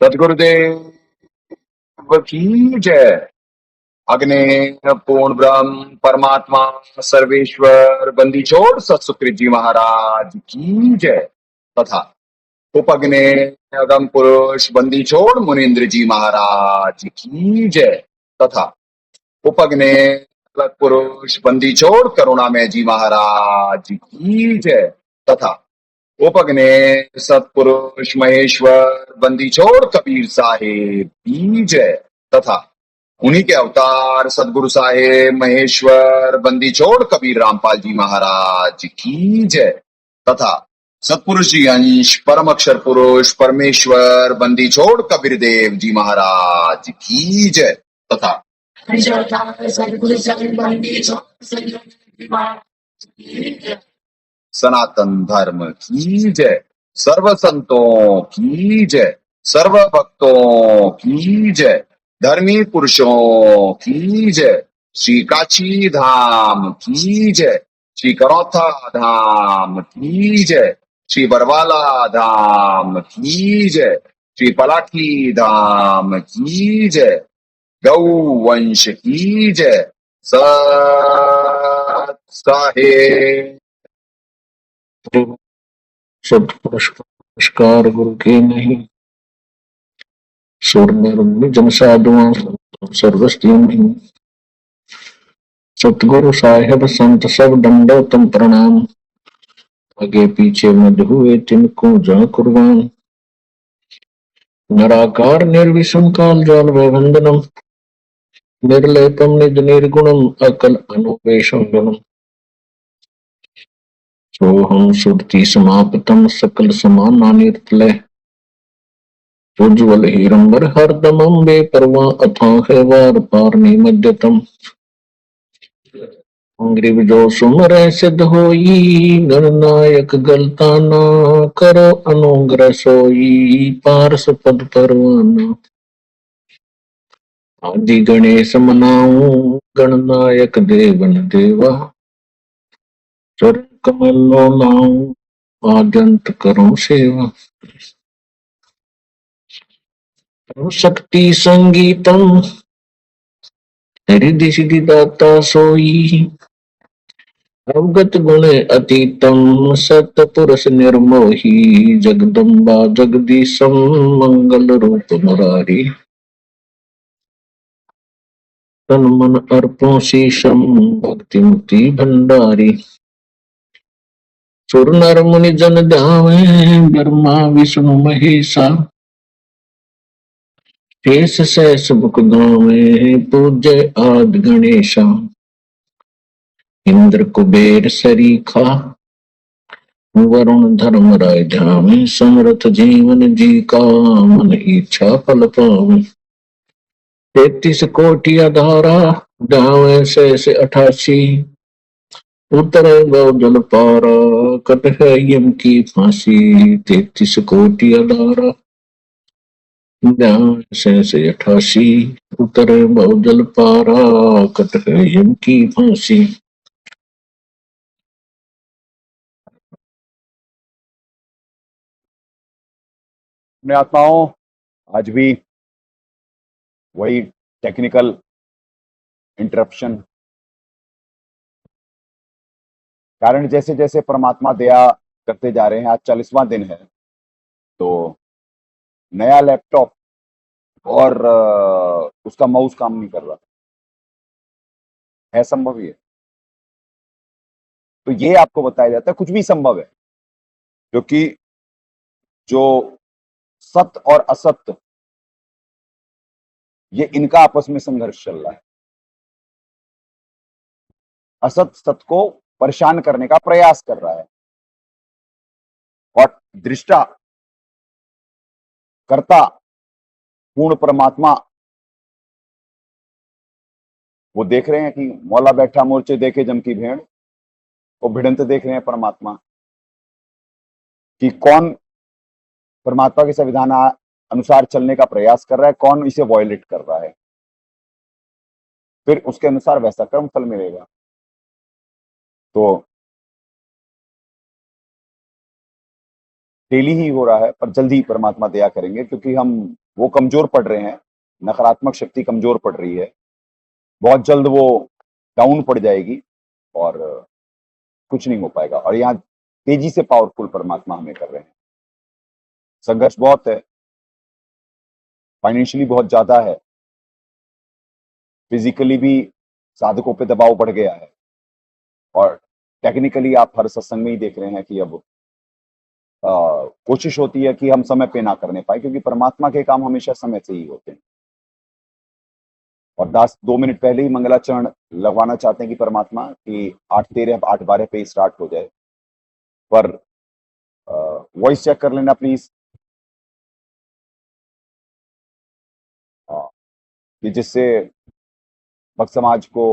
सदगुरुदेव की जय। अग्ने पूर्ण ब्रह्म परमात्मा सर्वेश्वर बंदी छोड़ सतसुकृत जी महाराज की जय तथा उपग्ने अगम पुरुष बंदी छोड़ मुनीन्द्र जी महाराज की जय तथा उपग्ने अलग पुरुष बंदी छोड़ करुणामय जी महाराज की जय तथा उपग्ने सतपुरुष महेश्वर बंदी छोड़ कबीर साहेब की जय तथा उन्हीं के अवतार सदगुरु साहेब महेश्वर बंदी छोड़ कबीर रामपाल जी महाराज की जय तथा सतपुरुष जी अंश परम अक्षर पुरुष परमेश्वर बंदी छोड़ कबीर देव जी महाराज की जय तथा सनातन धर्म की जय। सर्व संतों की जय। सर्व भक्तों की जय। धर्मी पुरुषों की जय। श्री काशी धाम की जय। श्री करौथा धाम की जय। श्री बरवाला धाम की जय। श्री पलाठी धाम की जय। गौ वंश की जय। सत साहेब। सत्पुरुष का नमस्कार गुरु के नहीं सुर नर जन साधुआ सर्वस्ती नहीं। सतगुरु साहेब संत सब दंडोतम प्रणाम। आगे पीछे मध्य हुए तिनको जा कुर्बान। निराकार निर्विषम काल जाल वंदनम निर्लेपम निज निर्गुणम अकल अनुपेशम गुणम। सोहम सुरति समापतम सकल समाना निर्तलय उज्ज्वल हीरंबर हरदमं बेपरवाह अथाह वार पार निमज्जतम। ग्रीव जो सुमर सिद्ध होई गणनायक गलताना करो अनुग्रह सोई पारस पद परवाना। आदि गणेश मनाऊं गणनायक देवन देवा चरण कमलो नाऊं आद्यंत करो सेवा। शक्ति संगीतम हृदय सिद्धिदाता सोई अवगत गुण अतीतम सतपुरुष निर्मोही जगदम्बा जगदीशम मंगल रूप मुरारी। तन मन अर्पो शीशम भक्ति मुक्ति भंडारी। सुर नर मुनि जन ध्यावे ब्रह्मा विष्णु महेशा शेष सहस मुख गावे पूज्य आदि गणेशा। इंद्र कुबेर सरीखा वरुण धर्म राय ध्यान समरथ जीवन जी का मन इच्छा फल पावे। 33 कोटि अधारा गावे से 88 उतरे गौ जल पारा कट है यम की फांसी। 33 कोटि अधारा गावे से 88 उतरे गौ जल पारा कट है यम की फांसी। अपने आत्माओं, आज भी वही टेक्निकल इंटरप्शन कारण जैसे जैसे परमात्मा दया करते जा रहे हैं। आज 40वां दिन है, तो नया लैपटॉप और उसका माउस काम नहीं कर रहा है। संभव ही है, तो ये आपको बताया जाता है कुछ भी संभव है, क्योंकि जो सत्य और असत्य ये इनका आपस में संघर्ष चल रहा है। असत सत्य को परेशान करने का प्रयास कर रहा है और दृष्टा कर्ता पूर्ण परमात्मा वो देख रहे हैं कि मौला बैठा मोर्चे देखे जम की भेड़, वो भिड़ंत देख रहे हैं परमात्मा कि कौन परमात्मा के संविधान अनुसार चलने का प्रयास कर रहा है, कौन इसे वॉयलेट कर रहा है। फिर उसके अनुसार वैसा कर्म फल मिलेगा। तो डेली ही हो रहा है, पर जल्दी ही परमात्मा दया करेंगे, क्योंकि हम वो कमजोर पड़ रहे हैं, नकारात्मक शक्ति कमजोर पड़ रही है, बहुत जल्द वो डाउन पड़ जाएगी और कुछ नहीं हो पाएगा। और यहाँ तेजी से पावरफुल परमात्मा हमें कर रहे हैं। संघर्ष बहुत है, फाइनेंशियली बहुत ज्यादा है, फिजिकली भी साधकों पे दबाव बढ़ गया है, और टेक्निकली आप हर सत्संग में ही देख रहे हैं कि अब कोशिश होती है कि हम समय पे ना करने पाए, क्योंकि परमात्मा के काम हमेशा समय से ही होते हैं। और दास 2 मिनट पहले ही मंगलाचरण लगवाना चाहते हैं कि परमात्मा की 8-13 8-12 पे स्टार्ट हो जाए, पर वॉइस चेक कर लेना प्लीज, कि जिससे भक्त समाज को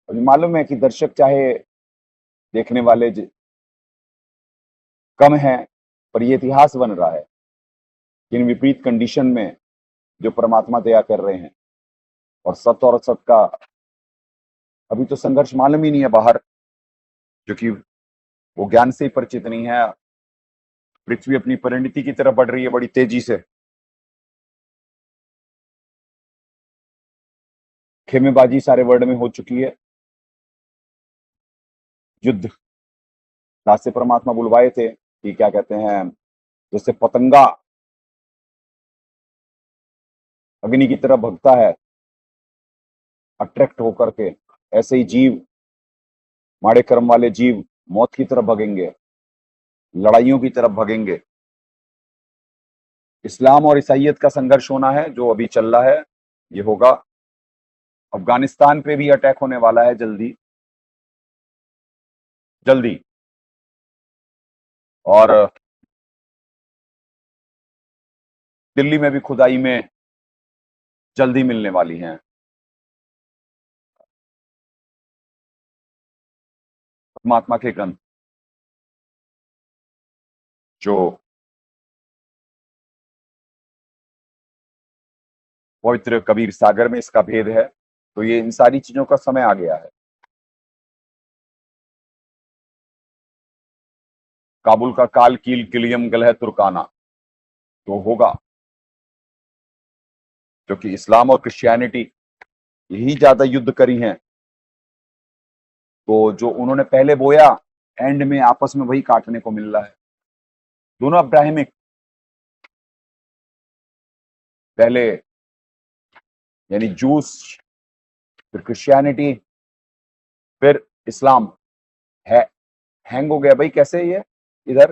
अभी मालूम है कि दर्शक चाहे देखने वाले कम हैं, पर ये इतिहास बन रहा है कि इन विपरीत कंडीशन में जो परमात्मा दया कर रहे हैं, और सत्य और असत का अभी तो संघर्ष मालूम ही नहीं है बाहर, क्योंकि वो ज्ञान से ही परिचित नहीं है। पृथ्वी अपनी परिणति की तरफ बढ़ रही है बड़ी तेजी से, खेमेबाजी सारे वर्ल्ड में हो चुकी है। युद्ध दास से परमात्मा बुलवाए थे कि क्या कहते हैं, जैसे पतंगा अग्नि की तरफ भगता है अट्रैक्ट होकर के, ऐसे ही जीव, माड़े कर्म वाले जीव मौत की तरफ भगेंगे, लड़ाइयों की तरफ भगेंगे। इस्लाम और ईसाइयत का संघर्ष होना है जो अभी चल रहा है, ये होगा। अफगानिस्तान पे भी अटैक होने वाला है जल्दी जल्दी, और दिल्ली में भी खुदाई में जल्दी मिलने वाली हैं। परमात्मा के ग्रंथ जो पवित्र कबीर सागर में इसका भेद है, तो ये इन सारी चीजों का समय आ गया है। काबुल का काल कील किलियम गलह तुर्काना तो होगा, क्योंकि इस्लाम और क्रिश्चियनिटी यही ज्यादा युद्ध करी हैं, तो जो उन्होंने पहले बोया एंड में आपस में वही काटने को मिल रहा है। दोनों अब्राहमिक, पहले यानी जूस, फिर क्रिश्चियनिटी, फिर इस्लाम। है हैंग हो गया भाई, कैसे ये इधर,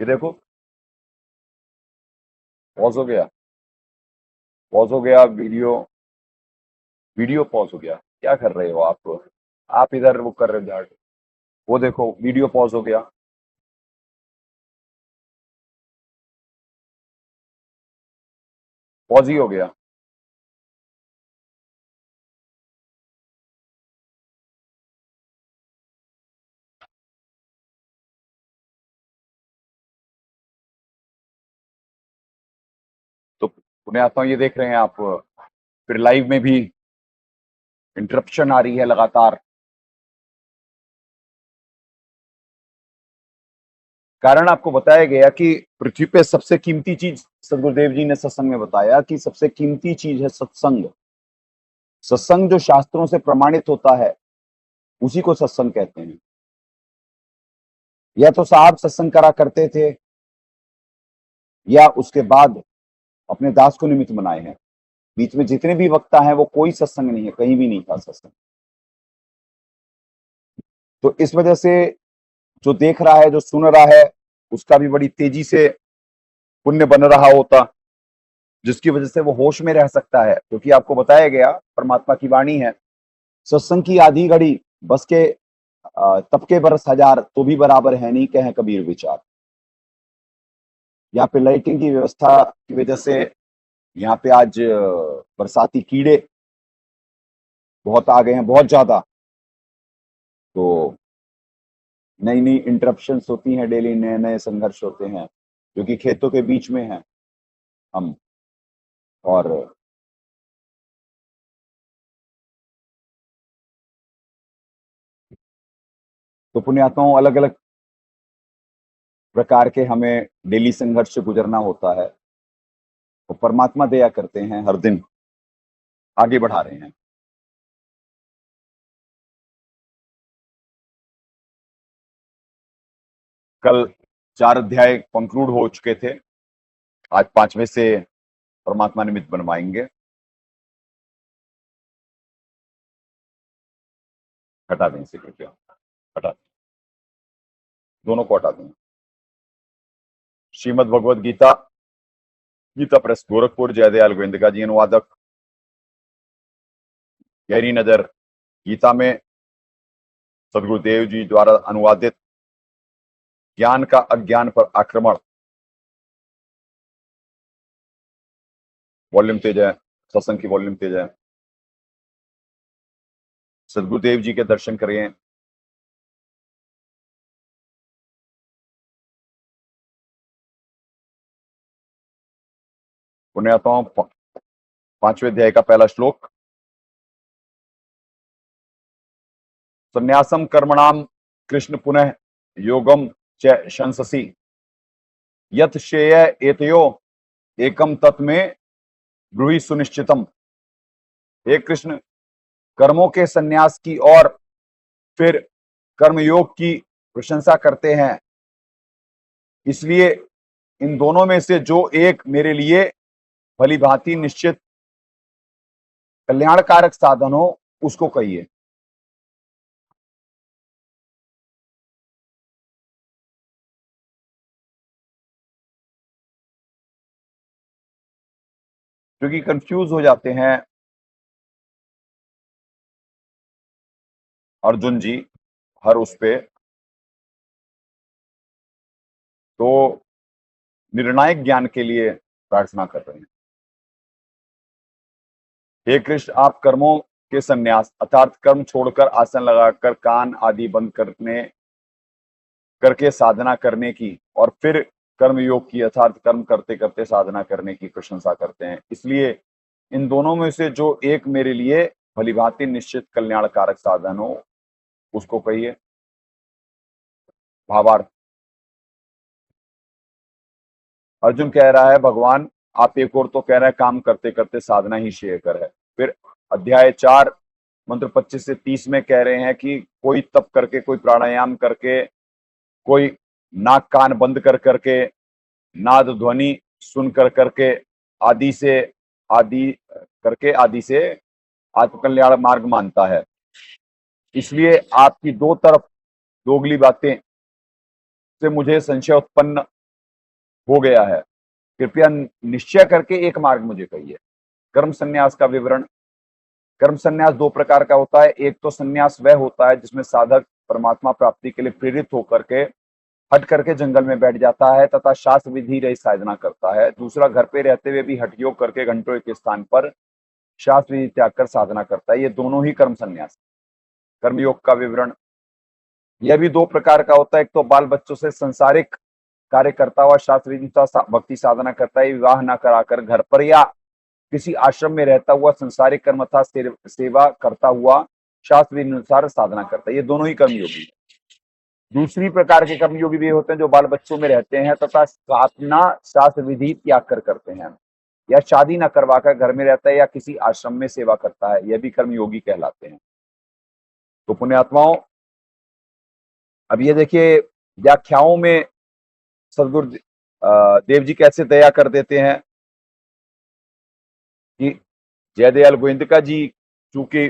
ये देखो पॉज हो गया, पॉज हो गया वीडियो, वीडियो पॉज हो गया। क्या कर रहे हो आप इधर वो कर रहे हो झाड़, वो देखो वीडियो पॉज हो गया। पॉज ही हो गया। तो पुण्यात्मा ये देख रहे हैं आप, फिर लाइव में भी इंटरप्शन आ रही है लगातार। कारण आपको बताया गया कि पृथ्वी पे सबसे कीमती चीज, सदगुरुदेव जी ने सत्संग में बताया कि सबसे कीमती चीज है सत्संग। सत्संग जो शास्त्रों से प्रमाणित होता है उसी को सत्संग कहते हैं। या तो साहब सत्संग करा करते थे, या उसके बाद अपने दास को निमित्त बनाए हैं। बीच में जितने भी वक्ता हैं वो कोई सत्संग नहीं है, कहीं भी नहीं था सत्संग। तो इस वजह से जो देख रहा है, जो सुन रहा है, उसका भी बड़ी तेजी से पुण्य बन रहा होता, जिसकी वजह से वो होश में रह सकता है। क्योंकि आपको बताया गया, परमात्मा की वाणी है, सत्संग की आधी घड़ी बस के तब के बरस हजार तो भी बराबर है नहीं, कहे कबीर विचार। यहाँ पे लाइटिंग की व्यवस्था की वजह से यहाँ पे आज बरसाती कीड़े बहुत आ गए हैं, बहुत ज्यादा। तो नई नई इंटरप्शंस होती हैं डेली, नए नए संघर्ष होते हैं, जो कि खेतों के बीच में हैं हम। और तो पुण्यात्माओं, अलग अलग प्रकार के हमें डेली संघर्ष से गुजरना होता है। तो परमात्मा दया करते हैं, हर दिन आगे बढ़ा रहे हैं। कल 4 अध्याय कंक्लूड हो चुके थे, आज 5वें से परमात्मा निमित्त बनवाएंगे। हटा दें इसे कृपया, हटा दें, दोनों को हटा दें। श्रीमद् भगवद गीता, गीता प्रेस गोरखपुर, जयदयाल गोविंदका जी अनुवादक। गहरी नजर गीता में सदगुरुदेव जी द्वारा अनुवादित ज्ञान का अज्ञान पर आक्रमण, वॉल्यूम तेज है, सत्संग की वॉल्यूम तेज है। सदगुरुदेव जी के दर्शन करिए। पुण्यात्माओं, 5वें अध्याय का पहला श्लोक। संन्यासम कर्मणाम कृष्ण पुनः योगम च शंससि यत श्रेय एतयो एकम तत्में ब्रूहि सुनिश्चितम। हे कृष्ण, कर्मों के संन्यास की और फिर कर्मयोग की प्रशंसा करते हैं, इसलिए इन दोनों में से जो एक मेरे लिए भली भांति निश्चित कल्याणकारक साधन हो उसको कहिए। क्योंकि कंफ्यूज हो जाते हैं अर्जुन जी हर उस पे, तो निर्णायक ज्ञान के लिए प्रार्थना कर रहे हैं। हे कृष्ण, आप कर्मों के संन्यास अर्थात कर्म छोड़कर आसन लगाकर कान आदि बंद करके साधना करने की और फिर कर्म योग की अर्थात कर्म करते करते साधना करने की प्रशंसा करते हैं, इसलिए इन दोनों में से जो एक मेरे लिए भलीभांति निश्चित कल्याणकारक साधन हो उसको कहिए। भावार्थ, अर्जुन कह रहा है भगवान आप एक और तो कह रहे हैं काम करते करते साधना ही श्रेयकर है, फिर अध्याय 4 मंत्र 25 से 30 में कह रहे हैं कि कोई तप करके, कोई प्राणायाम करके, कोई नाक कान बंद कर करके, नाद ध्वनि सुन कर करके, आदि से आत्मकल्याण मार्ग मानता है। इसलिए आपकी दो तरफ दोगली बातें से मुझे संशय उत्पन्न हो गया है, कृपया निश्चय करके एक मार्ग मुझे कहिए। कर्म संन्यास का विवरण। कर्म संन्यास दो प्रकार का होता है। एक तो संन्यास वह होता है जिसमें साधक परमात्मा प्राप्ति के लिए प्रेरित होकर के हट करके जंगल में बैठ जाता है तथा शास्त्र विधि रही साधना करता है। दूसरा, घर पे रहते हुए भी हठ योग करके घंटों के स्थान पर शास्त्र विधि त्याग कर साधना करता है। ये दोनों ही कर्म संन्यास। कर्मयोग का विवरण। यह भी दो प्रकार का होता है। एक तो बाल बच्चों से संसारिक कार्य करता हुआ शास्त्र विधि भक्ति साधना करता है, विवाह न कराकर घर पर या किसी आश्रम में रहता हुआ संसारिक कर्म तथा सेवा करता हुआ शास्त्र विधि अनुसार साधना करता है। ये दोनों ही कर्मयोगी है। दूसरी प्रकार के कर्मयोगी भी होते हैं जो बाल बच्चों में रहते हैं तथा साधना शास्त्र विधि त्याग कर करते हैं, या शादी न करवाकर घर में रहता है या किसी आश्रम में सेवा करता है, यह भी कर्मयोगी कहलाते हैं। तो पुण्यात्माओं, अब ये देखिए व्याख्याओं में सदगुरु देव जी कैसे दया कर देते हैं कि जयदयाल गोविंदका जी चूंकि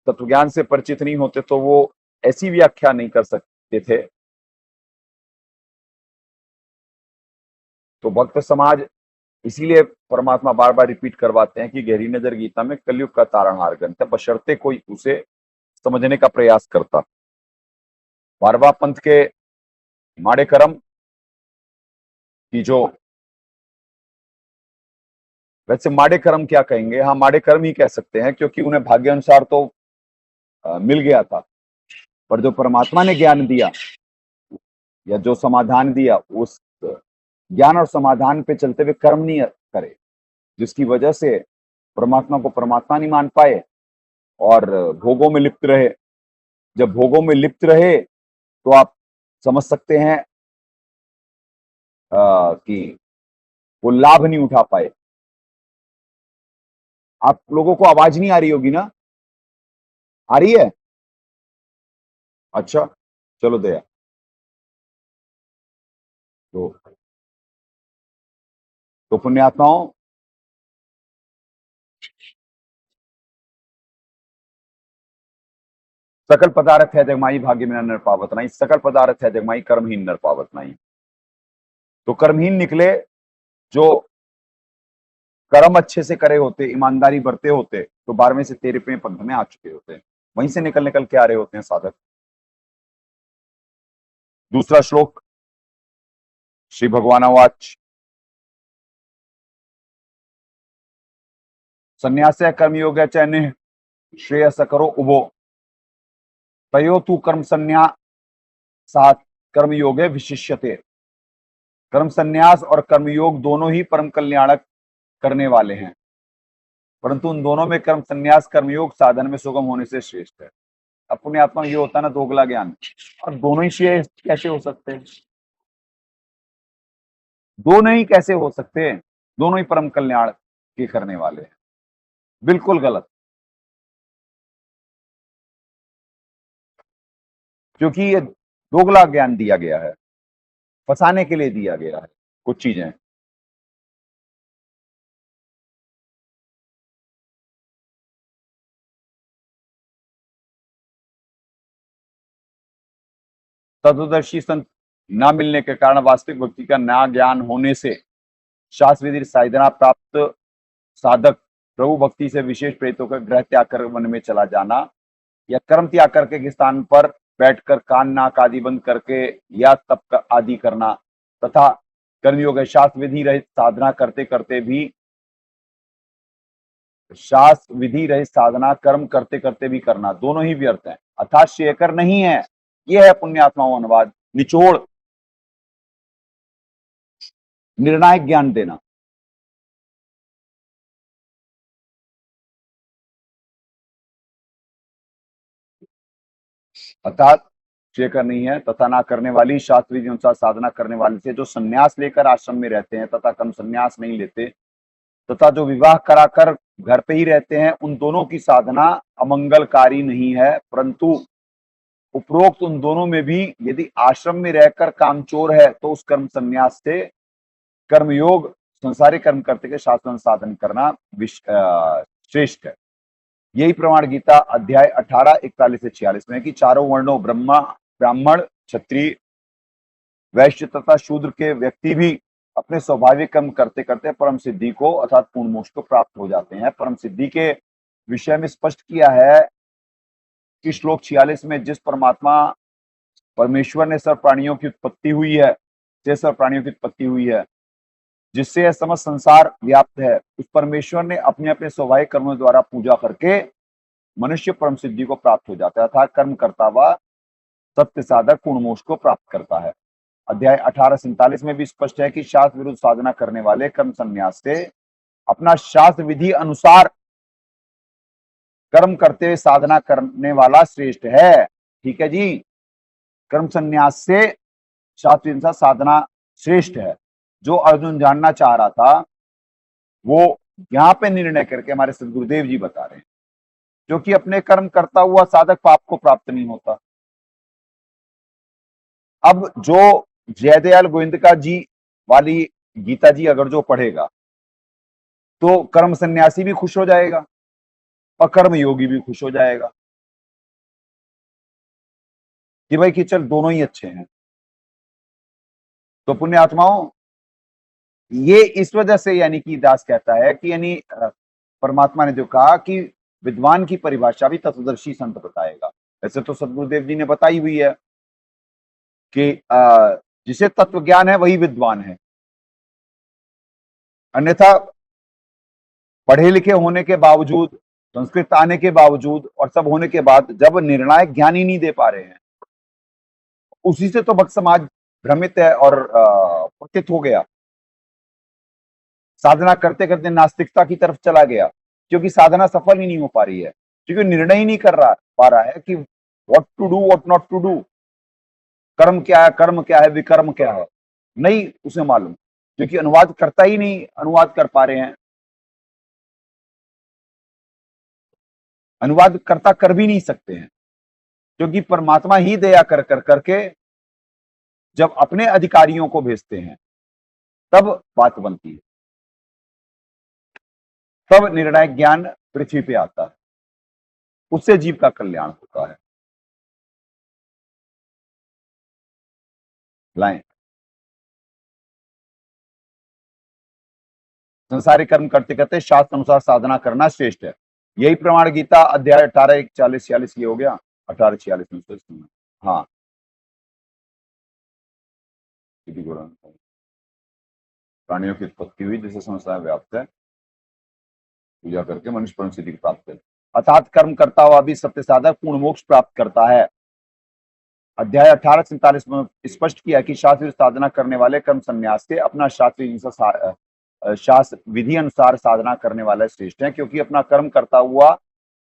तत्वज्ञान से परिचित नहीं होते तो वो ऐसी व्याख्या नहीं कर सकते थे, तो भक्त समाज इसीलिए परमात्मा बार बार रिपीट करवाते हैं कि गहरी नजर गीता में कलयुग का तारणहार ग्रंथ है, बशर्ते कोई उसे समझने का प्रयास करता। बारवा पंथ के माड़े कर्म की जो, वैसे माड़े कर्म क्या कहेंगे, हाँ माड़े कर्म ही कह सकते हैं क्योंकि उन्हें भाग्य अनुसार तो मिल गया था, पर जो परमात्मा ने ज्ञान दिया या जो समाधान दिया उस ज्ञान और समाधान पे चलते हुए कर्म नहीं करे, जिसकी वजह से परमात्मा को परमात्मा नहीं मान पाए और भोगों में लिप्त रहे। जब भोगों में लिप्त रहे तो आप समझ सकते हैं कि वो लाभ नहीं उठा पाए। आप लोगों को आवाज नहीं आ रही होगी ना? आ रही है? अच्छा, चलो दया। तो पुण्यात्माओं, सकल पदार्थ है जगमाई भाग्य में नर पावत नहीं, सकल पदार्थ है जगमाई कर्महीन नर पावत नहीं। तो कर्महीन निकले जो कर्म अच्छे से करे होते, ईमानदारी बरते होते, तो 12वें से 13वें पंथ में आ चुके होते, वहीं से निकल निकल के आ रहे होते हैं साधक। दूसरा श्लोक, श्री भगवानवाच संन्यास कर्मयोग चैन्य श्रेयस करो उभो तयो तू कर्म संन्यासात् कर्मयोगे विशिष्यते। कर्म संन्यास और कर्मयोग दोनों ही परम कल्याणक करने वाले हैं, परंतु उन दोनों में कर्म संन्यास कर्मयोग साधन में सुगम होने से श्रेष्ठ है। अब पुण्यात्मा ये होता है ना दोगला ज्ञान, और दोनों ही श्रेष्ठ कैसे हो सकते हैं? दोनों ही कैसे हो सकते हैं? दोनों ही परम कल्याण के करने वाले हैं। बिल्कुल गलत, क्योंकि ये दोगला ज्ञान दिया गया है, फंसाने के लिए दिया गया है कुछ चीजें। तत्वदर्शी संत न मिलने के कारण वास्तविक भक्ति का ना ज्ञान होने से शास्त्र विधि साधना प्राप्त साधक प्रभु भक्ति से विशेष प्रेरित होकर ग्रह त्याग कर वन में चला जाना, या कर्म त्याग करके के स्थान पर बैठकर कान नाक आदि बंद करके या तप आदि करना, तथा कर्मयोग शास्त्र विधि रहित साधना करते करते भी शास्त्र विधि रहित साधना कर्म करते करते भी करना, दोनों ही व्यर्थ हैं, अर्थात श्रेयकर नहीं है। यह है पुण्यात्माओं अनुवाद, निचोड़, निर्णायक ज्ञान देना। अर्थात श्रेयकर नहीं है तथा ना करने वाली शास्त्र विधि अनुसार साधना करने वाले से जो संन्यास लेकर आश्रम में रहते हैं तथा कर्म संन्यास नहीं लेते, तथा जो विवाह कराकर घर पे ही रहते हैं, उन दोनों की साधना अमंगलकारी नहीं है, परंतु उपरोक्त उन दोनों में भी यदि आश्रम में रहकर कामचोर है तो उस कर्म संन्यास से कर्मयोग संसारिक कर्म करते के शास्त्र साधन करना श्रेष्ठ है। यही प्रमाण गीता अध्याय 18 41 से 46 में है कि चारों वर्णों ब्राह्मण क्षत्रिय वैश्य तथा शूद्र के व्यक्ति भी अपने स्वाभाविक कर्म करते करते परम सिद्धि को अर्थात पूर्ण मोक्ष को प्राप्त हो जाते हैं। परम सिद्धि के विषय में स्पष्ट किया है कि श्लोक 46 में जिस परमात्मा परमेश्वर ने सर्व प्राणियों की उत्पत्ति हुई है, से सर्व प्राणियों की उत्पत्ति हुई है, जिससे यह समस्त संसार व्याप्त है, उस परमेश्वर ने अपने अपने स्वाभाविक कर्मों द्वारा पूजा करके मनुष्य परम सिद्धि को प्राप्त हो जाता है, अर्थात कर्म करता हुआ सत्य साधक पूर्ण मोक्ष को प्राप्त करता है। अध्याय 18:47 में भी स्पष्ट है कि शास्त्र विरुद्ध साधना करने वाले कर्म संन्यास से अपना शास्त्र विधि अनुसार कर्म करते हुए साधना करने वाला श्रेष्ठ है। ठीक है जी, कर्म संन्यास से शास्त्र अनुसार साधना श्रेष्ठ है। जो अर्जुन जानना चाह रहा था वो यहां पे निर्णय करके हमारे सदगुरुदेव जी बता रहे हैं, क्योंकि अपने कर्म करता हुआ साधक पाप को प्राप्त नहीं होता। अब जो जयदयाल गोविंदका जी वाली गीता जी अगर जो पढ़ेगा तो कर्म सन्यासी भी खुश हो जाएगा और कर्म योगी भी खुश हो जाएगा कि भाई कि चल दोनों ही अच्छे हैं। तो पुण्य आत्माओं, ये इस वजह से यानी कि दास कहता है कि यानी परमात्मा ने जो कहा कि विद्वान की परिभाषा भी तत्वदर्शी संत बताएगा। ऐसे तो सदगुरुदेव जी ने बताई हुई है कि जिसे तत्व ज्ञान है वही विद्वान है, अन्यथा पढ़े लिखे होने के बावजूद, संस्कृत आने के बावजूद और सब होने के बाद जब निर्णायक ज्ञान ही नहीं दे पा रहे हैं, उसी से तो भक्त समाज भ्रमित है और पतित हो गया, साधना करते करते नास्तिकता की तरफ चला गया, क्योंकि साधना सफल ही नहीं हो पा रही है, क्योंकि निर्णय ही नहीं कर पा रहा है कि what to do what not to do, कर्म क्या है विकर्म क्या है, नहीं उसे मालूम, क्योंकि अनुवाद करता ही नहीं, अनुवाद कर पा रहे हैं। अनुवाद कर्ता कर भी नहीं सकते हैं, क्योंकि परमात्मा ही दया कर करके जब अपने अधिकारियों को भेजते हैं तब बात बनती है, तब निर्णायक ज्ञान पृथ्वी पे आता है, उससे जीव का कल्याण होता है। लाएं, संसारिक कर्म करते करते शास्त्र अनुसार साधना करना श्रेष्ठ है। यही प्रमाण गीता अध्याय 18 41 46 ये हो गया 18 46 में से सुनना। हाँ, प्राणियों की उत्पत्ति हुई जिसे संसार व्याप्त है, पूजा करके मनुष्य परम सिद्धि की प्राप्त है, अर्थात कर्म करता हुआ भी सत्य साधक पूर्ण मोक्ष प्राप्त करता है। अध्याय 18-47 में स्पष्ट किया कि शास्त्रीय साधना करने वाले कर्म संन्यास से अपना शास्त्र विधि अनुसार साधना करने वाले श्रेष्ठ हैं, क्योंकि अपना कर्म करता हुआ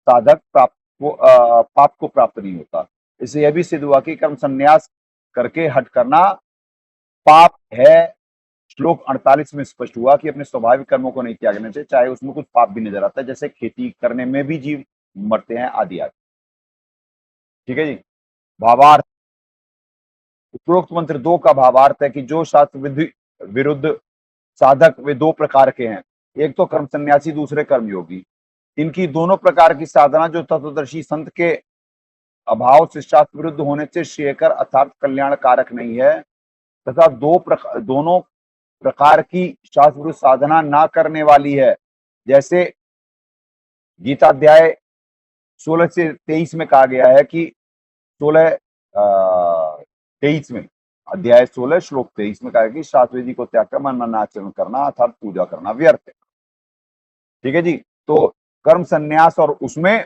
साधक पाप को प्राप्त नहीं होता। इससे यह भी सिद्ध हुआ कि कर्म संन्यास करके हट करना पाप है। श्लोक 48 में स्पष्ट हुआ कि अपने स्वाभाविक कर्मों को नहीं त्यागने से, चाहे उसमें कुछ पाप भी नजर आता है, जैसे खेती करने में भी जीव मरते हैं आदि आदि। ठीक है जी। भावार्थ, उपरोक्त मंत्र 2 का भावार्थ है कि जो शास्त्र विधि विरुद्ध साधक वे दो प्रकार के हैं, एक तो कर्म सन्यासी, दूसरे कर्मयोगी। इनकी दोनों प्रकार की साधना जो तत्वदर्शी संत के अभाव से शास्त्र विरुद्ध होने से श्रेयकर अर्थात कल्याण कारक नहीं है, तथा दोनों प्रकार की शास्त्र विरुद्ध साधना ना करने वाली है। जैसे गीता अध्याय 16 से 23 में कहा गया है कि 23 में अध्याय 16 श्लोक 23 में कहा है कि शास्त्र विधि को त्याग कर मन आचरण करना अर्थात पूजा करना व्यर्थ है। ठीक है जी। तो कर्म संन्यास और उसमें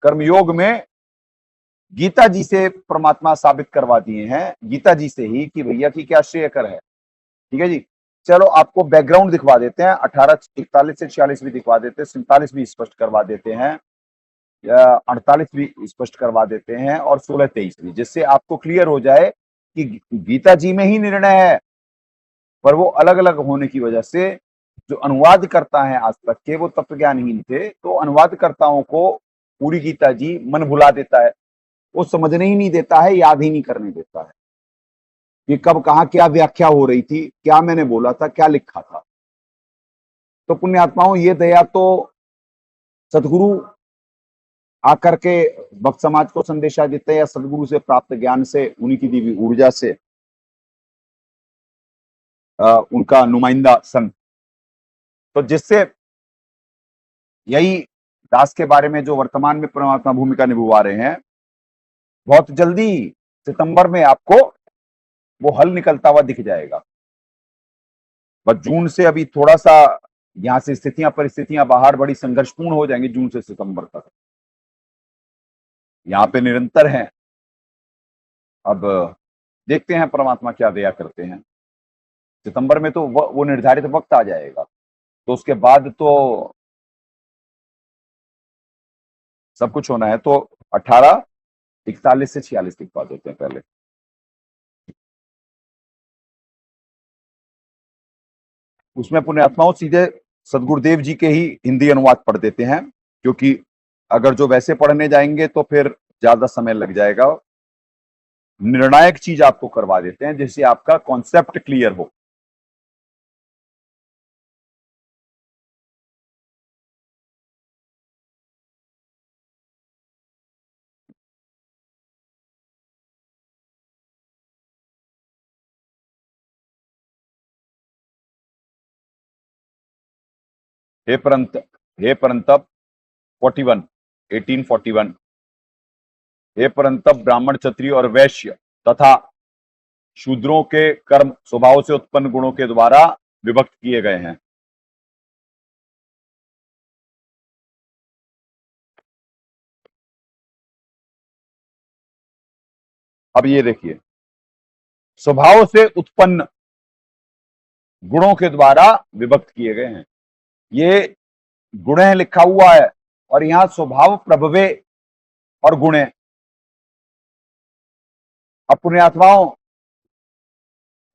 कर्मयोग में गीता जी से परमात्मा साबित करवा दिए हैं, गीता जी से ही, कि भैया की क्या श्रेयकर है। ठीक है जी। चलो आपको बैकग्राउंड दिखवा देते हैं, 18:41 से 46 भी दिखवा देते हैं, 47 भी स्पष्ट करवा देते हैं, 48 भी स्पष्ट करवा देते हैं और 16-23 भी, जिससे आपको क्लियर हो जाए कि गीता जी में ही निर्णय है, पर वो अलग अलग होने की वजह से जो अनुवाद करता है आज तक के वो तत्वज्ञानहीन थे, तो अनुवादकर्ताओं को पूरी गीता जी मन भुला देता है, वो समझने ही नहीं देता है, याद ही नहीं करने देता है कि कब कहाँ क्या व्याख्या हो रही थी, क्या मैंने बोला था, क्या लिखा था। तो पुण्यात्माओं, ये दया तो सदगुरु आकर के भक्त समाज को संदेशा देते हैं, या सदगुरु से प्राप्त ज्ञान से, उन्हीं की दी हुई ऊर्जा से उनका नुमाइंदा संत, तो जिससे यही दास के बारे में जो वर्तमान में परमात्मा भूमिका निभा रहे हैं, बहुत जल्दी सितंबर में आपको वो हल निकलता हुआ दिख जाएगा। बस जून से अभी थोड़ा सा यहाँ से परिस्थितियां बाहर बड़ी संघर्षपूर्ण हो जाएंगी, जून से सितंबर तक यहाँ पे निरंतर हैं। अब देखते हैं परमात्मा क्या दया करते हैं। सितंबर में तो वो निर्धारित वक्त आ जाएगा, तो उसके बाद तो सब कुछ होना है। तो 18:41 से 46 लिखवा देते हैं पहले। उसमें पुण्यात्माओं सीधे सदगुरुदेव जी के ही हिंदी अनुवाद पढ़ देते हैं, क्योंकि अगर जो वैसे पढ़ने जाएंगे तो फिर ज्यादा समय लग जाएगा। निर्णायक चीज आपको करवा देते हैं जिससे आपका कॉन्सेप्ट क्लियर हो। हे परंतप 41 1841, हे परंतप ब्राह्मण, क्षत्रिय और वैश्य तथा शूद्रों के कर्म स्वभाव से उत्पन्न गुणों के द्वारा विभक्त किए गए हैं। अब ये देखिए, स्वभाव से उत्पन्न गुणों के द्वारा विभक्त किए गए हैं, ये गुण लिखा हुआ है, और यहां स्वभाव प्रभवे और गुणे। अब पुण्यात्माओं,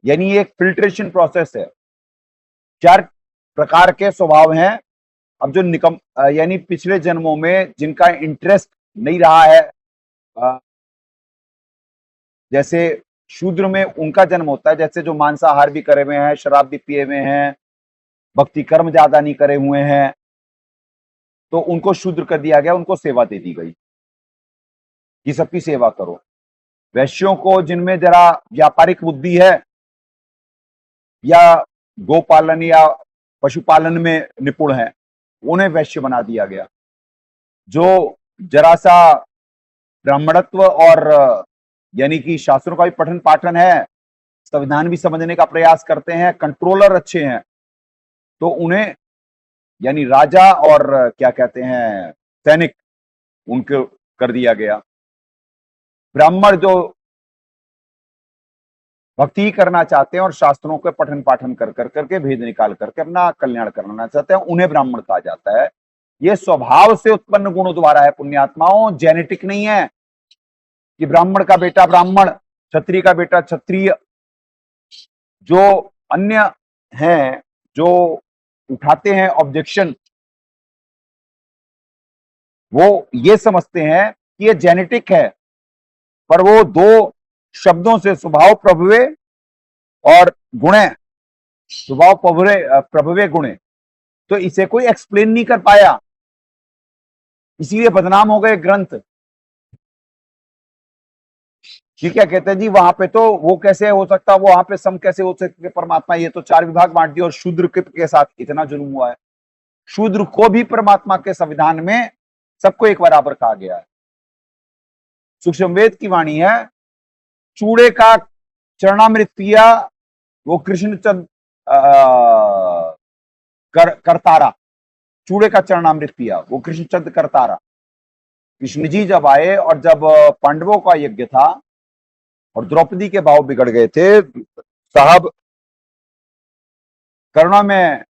यानी एक फिल्ट्रेशन प्रोसेस है। 4 प्रकार के स्वभाव हैं अब जो यानी पिछले जन्मों में जिनका इंटरेस्ट नहीं रहा है, जैसे शूद्र में उनका जन्म होता है, जैसे जो मांसाहार भी करे हुए हैं, शराब भी पिए हुए हैं, भक्ति कर्म ज्यादा नहीं करे हुए हैं, तो उनको शूद्र कर दिया गया, उनको सेवा दे दी गई कि सबकी सेवा करो। वैश्यों को जिनमें जरा व्यापारिक बुद्धि है या गोपालन या पशुपालन में निपुण है, उन्हें वैश्य बना दिया गया। जो जरा सा ब्राह्मणत्व और यानी कि शास्त्रों का भी पठन पाठन है, संविधान भी समझने का प्रयास करते हैं, कंट्रोलर अच्छे हैं, तो उन्हें यानी राजा और क्या कहते हैं सैनिक, उनको कर दिया गया। ब्राह्मण जो भक्ति करना चाहते हैं और शास्त्रों के पठन पाठन कर करके भेद निकाल करके अपना कल्याण करना चाहते हैं, उन्हें ब्राह्मण कहा जाता है। यह स्वभाव से उत्पन्न गुणों द्वारा है पुण्यात्माओं, जेनेटिक नहीं है कि ब्राह्मण का बेटा ब्राह्मण, क्षत्रिय का बेटा क्षत्रिय। जो अन्य हैं जो उठाते हैं ऑब्जेक्शन, वो ये समझते हैं कि ये जेनेटिक है, पर वो दो शब्दों से स्वभाव प्रभवे और गुणे, स्वभाव प्रभवे गुणे, तो इसे कोई एक्सप्लेन नहीं कर पाया, इसीलिए बदनाम हो गए ग्रंथ। ठीक है, कहते हैं जी वहां पे तो वो कैसे हो सकता, वो वहां पे सम कैसे हो सकते परमात्मा, ये तो 4 विभाग बांट दिए और शूद्र के साथ इतना जुल्म हुआ है। शूद्र को भी परमात्मा के संविधान में सबको एक बराबर कहा गया है। सूक्ष्म वेद की वाणी है, चूड़े का चरणामृत पिया वो कृष्णचंद करतारा, चूड़े का चरणामृत पिया वो कृष्णचंद करतारा। कृष्ण जी जब आए और जब पांडवों का यज्ञ था और द्रौपदी के भाव बिगड़ गए थे, साहब करुणा में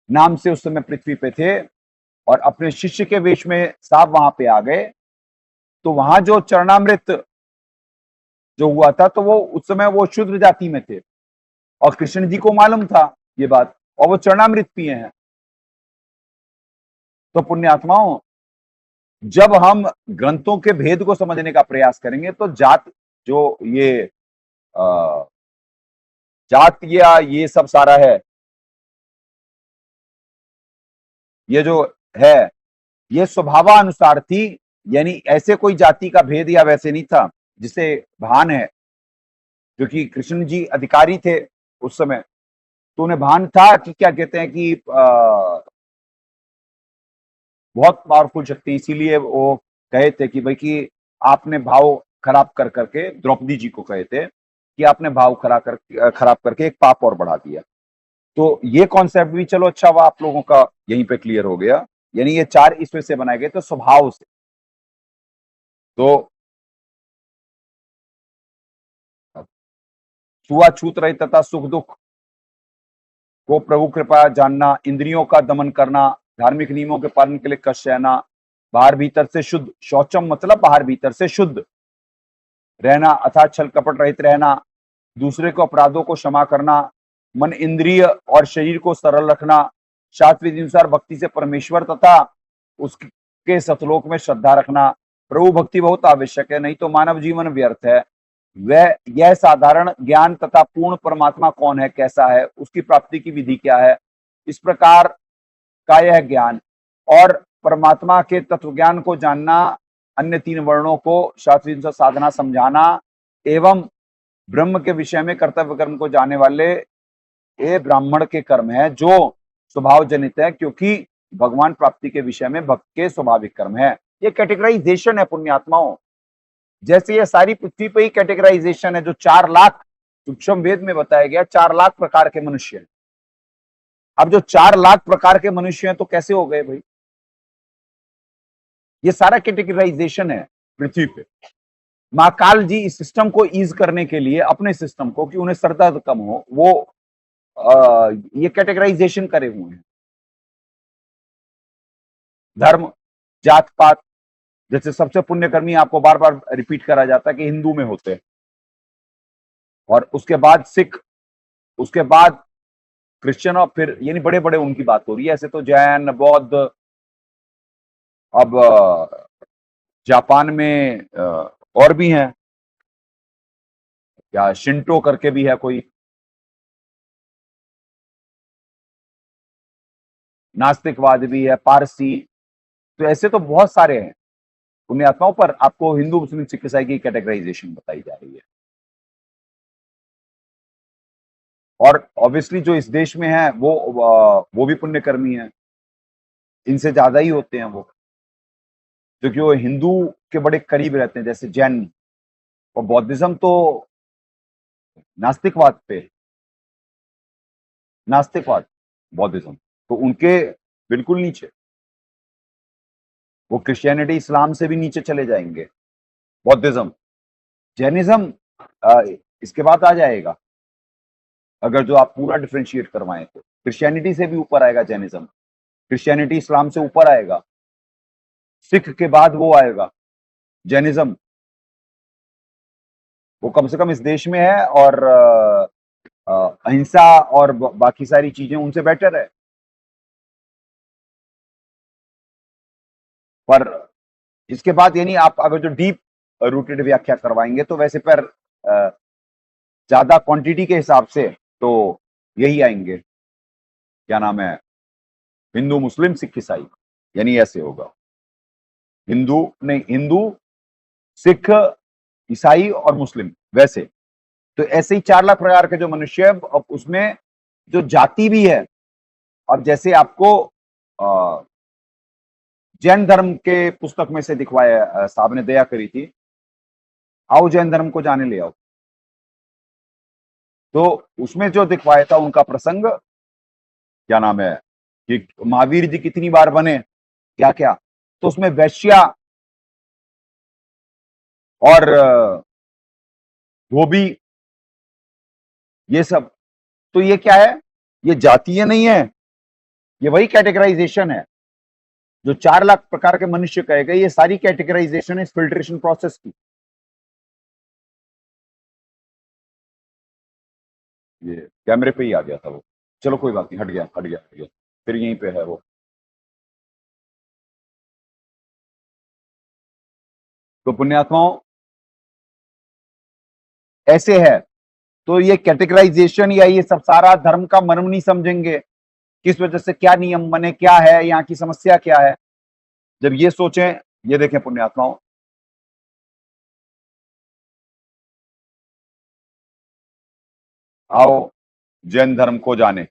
नाम से उस समय पृथ्वी पे थे और अपने शिष्य के वेश में साहब वहां पे आ गए, तो वहां जो चरणामृत जो हुआ था, तो वो उस समय वो शूद्र जाति में थे और कृष्ण जी को मालूम था ये बात, और वो चरणामृत पिए हैं। तो पुण्यात्माओं, जब हम ग्रंथों के भेद को समझने का प्रयास करेंगे तो जात जो ये जात या ये सब सारा है, ये जो है ये स्वभावानुसार थी, यानी ऐसे कोई जाति का भेद या वैसे नहीं था जिसे भान है, क्योंकि कृष्ण जी अधिकारी थे उस समय, तो उन्हें भान था कि क्या कहते हैं कि बहुत पावरफुल शक्ति, इसीलिए वो कहे थे कि भाई कि आपने भाव खराब कर करके, द्रौपदी जी को कहे थे कि आपने भाव खराब करके एक पाप और बढ़ा दिया। तो ये कॉन्सेप्ट भी चलो अच्छा हुआ आप लोगों का यहीं पे क्लियर हो गया, यानी ये 4 इसमें से बनाए गए तो स्वभाव से। तो छुआछूत रहित तथा सुख दुख को प्रभु कृपा जानना, इंद्रियों का दमन करना, धार्मिक नियमों के पालन के लिए कष्ट सहना, बाहर भीतर से शुद्ध, शौचम मतलब बाहर भीतर से शुद्ध रहना, अर्थात छल कपट रहित रहना, दूसरे को अपराधों को क्षमा करना, मन इंद्रिय और शरीर को सरल रखना, शास्त्र विधि अनुसार भक्ति से परमेश्वर तथा उसके सतलोक में श्रद्धा रखना। प्रभु भक्ति बहुत आवश्यक है, नहीं तो मानव जीवन व्यर्थ है। वह यह साधारण ज्ञान तथा पूर्ण परमात्मा कौन है, कैसा है, उसकी प्राप्ति की विधि क्या है, इस प्रकार का यह ज्ञान और परमात्मा के तत्व ज्ञान को जानना, अन्य 3 वर्णों को शास्त्रीय साधना समझाना एवं ब्रह्म के विषय में कर्तव्य कर्म को जानने वाले ये ब्राह्मण के कर्म है, जो स्वभाव जनित है, क्योंकि भगवान प्राप्ति के विषय में भक्त के स्वाभाविक कर्म है। ये कैटेगराइजेशन है पुण्यात्माओं, जैसे ये सारी पृथ्वी पे ही कैटेगराइजेशन है, जो 4 लाख सूक्ष्म वेद में बताया गया 4 लाख प्रकार के मनुष्य हैं। अब जो 4 लाख प्रकार के मनुष्य हैं तो कैसे हो गए भाई, ये सारा कैटेगराइजेशन है पृथ्वी पे। महाकाल जी इस सिस्टम को ईज करने के लिए, अपने सिस्टम को, कि उन्हें सरदर्द कम हो, वो ये कैटेगराइजेशन करे हुए हैं। धर्म, जात पात, जैसे सबसे पुण्यकर्मी आपको बार बार रिपीट करा जाता है कि हिंदू में होते हैं, और उसके बाद सिख, उसके बाद क्रिश्चियन और फिर यानी बड़े बड़े उनकी बात हो रही है। ऐसे तो जैन, बौद्ध, अब जापान में और भी हैं, या शिंटो करके भी है कोई, नास्तिकवाद भी है, पारसी। तो ऐसे तो बहुत सारे हैं पुण्यात्माओं, पर आपको हिंदू, मुस्लिम, सिख, ईसाई की कैटेगराइजेशन बताई जा रही है। और ऑब्वियसली जो इस देश में है वो भी पुण्यकर्मी है, इनसे ज्यादा ही होते हैं वो, क्योंकि वो हिंदू के बड़े करीब रहते हैं। जैसे जैन और बौद्धिज्म तो नास्तिकवाद पे, नास्तिकवाद बौद्धिज्म तो उनके बिल्कुल नीचे, वो क्रिश्चियनिटी इस्लाम से भी नीचे चले जाएंगे। बौद्धिज्म, जैनिज्म इसके बाद आ जाएगा, अगर जो आप पूरा डिफरेंशिएट करवाएं तो क्रिश्चियनिटी से भी ऊपर आएगा जैनिज्म, क्रिश्चियनिटी इस्लाम से ऊपर आएगा, सिख के बाद वो आएगा जैनिज्म। वो कम से कम इस देश में है, और अहिंसा और बाकी सारी चीजें उनसे बेटर है। पर इसके बाद यानी आप अगर जो डीप रूटेड व्याख्या करवाएंगे तो वैसे पर ज्यादा क्वांटिटी के हिसाब से तो यही आएंगे, क्या नाम है, हिंदू, मुस्लिम, सिख, ईसाई, यानी ऐसे होगा। हिंदू नहीं, हिंदू, सिख, ईसाई और मुस्लिम, वैसे तो ऐसे ही 4 लाख प्रकार के जो मनुष्य है, अब उसमें जो जाति भी है। अब जैसे आपको जैन धर्म के पुस्तक में से दिखवाया, साहब ने दया करी थी, आओ जैन धर्म को जाने ले आओ, तो उसमें जो दिखवाया था उनका प्रसंग, क्या नाम है, कि महावीर जी कितनी बार बने, क्या क्या, तो उसमें वैश्या और धोबी, ये सब, तो ये क्या है, ये जातीय नहीं है, ये वही कैटेगराइजेशन है जो 4 लाख प्रकार के मनुष्य कहे गए। ये सारी कैटेगराइजेशन है इस फिल्ट्रेशन प्रोसेस की। ये कैमरे पे ही आ गया था वो, चलो कोई बात नहीं, हट गया हट गया हट गया, फिर यहीं पे है वो। तो पुण्यात्माओं ऐसे है, तो ये कैटेगराइजेशन या ये सब सारा धर्म का मर्म नहीं समझेंगे, किस वजह से क्या नियम बने, क्या है यहाँ की समस्या, क्या है। जब ये सोचें, ये देखें पुण्यात्माओं, आओ जैन धर्म को जाने,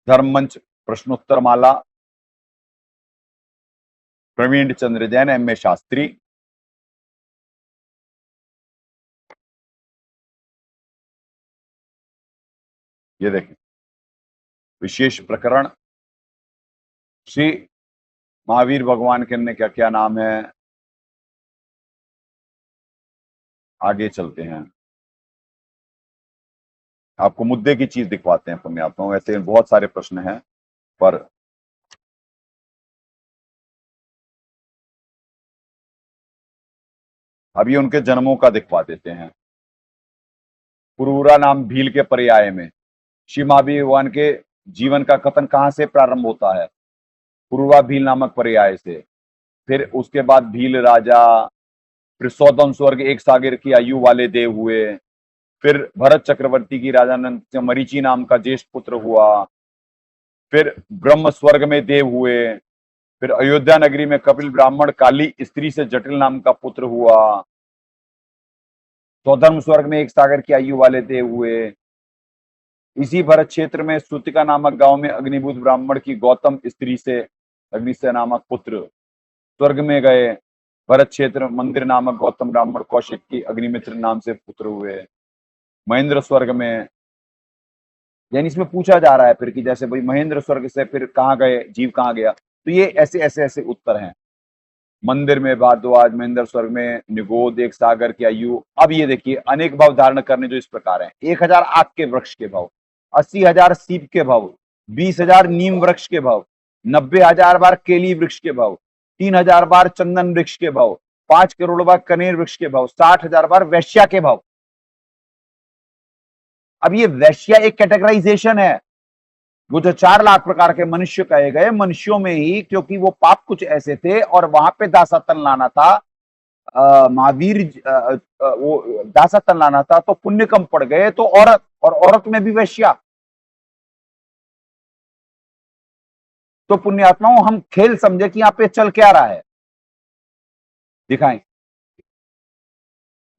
धर्म मंच प्रश्नोत्तर माला, प्रवीण चंद्र जैन, एमए शास्त्री। ये देखें, विशेष प्रकरण श्री महावीर भगवान के ने क्या क्या नाम है, आगे चलते हैं, आपको मुद्दे की चीज दिखवाते हैं पुण्यात्माओं। ऐसे बहुत सारे प्रश्न हैं, पर अभी उनके जन्मों का दिखवा देते हैं। पुरूरा नाम भील के पर्याय में श्री महावीर भगवान के जीवन का कथन कहां से प्रारंभ होता है, पुरूरा भील नामक पर्याय से। फिर उसके बाद भील राजा, फिर 100 स्वर्ग एक सागर की आयु वाले देव हुए, फिर भरत चक्रवर्ती की राजानंद से मरीचि नाम का ज्येष्ठ पुत्र हुआ, फिर ब्रह्म स्वर्ग में देव हुए, फिर अयोध्या नगरी में कपिल ब्राह्मण काली स्त्री से जटिल नाम का पुत्र हुआ, स्वधर्म स्वर्ग में एक सागर की आयु वाले देव हुए। इसी भरत क्षेत्र में सुतिका नामक गांव में अग्निभूत ब्राह्मण की गौतम स्त्री से अग्निशय नामक पुत्र स्वर्ग में गए। भरत क्षेत्र मंदिर नामक गौतम ब्राह्मण कौशिक की अग्निमित्र नाम से पुत्र हुए। महेंद्र स्वर्ग में, यानी इसमें पूछा जा रहा है फिर कि जैसे भाई महेंद्र स्वर्ग से फिर कहाँ गए, जीव कहाँ गया, तो ये ऐसे ऐसे ऐसे उत्तर हैं। मंदिर में भारद्वाज, महेंद्र स्वर्ग में निगोद, एक सागर की आयु। अब ये देखिए, अनेक भाव धारण करने जो इस प्रकार हैं: 1000 आक के वृक्ष के भाव, 80,000 सीप के भाव, 20,000 नीम वृक्ष के भाव, 90,000 बार केली वृक्ष के भाव, 3,000 बार चंदन वृक्ष के भाव, 5 करोड़ बार कनेर वृक्ष के भाव, 60,000 बार वैश्या के भाव। अब ये वैश्या एक कैटेगराइजेशन है, वो जो 4 लाख प्रकार के मनुष्य कहे गए, मनुष्यों में ही क्योंकि वो पाप कुछ ऐसे थे और वहां पे दासत्व लाना था, महावीर वो दासत्व लाना था, तो पुण्य कम पड़ गए, तो औरत, और औरत में भी वैश्या। तो पुण्यात्माओं, हम खेल समझे कि यहां पे चल क्या रहा है, दिखाएं।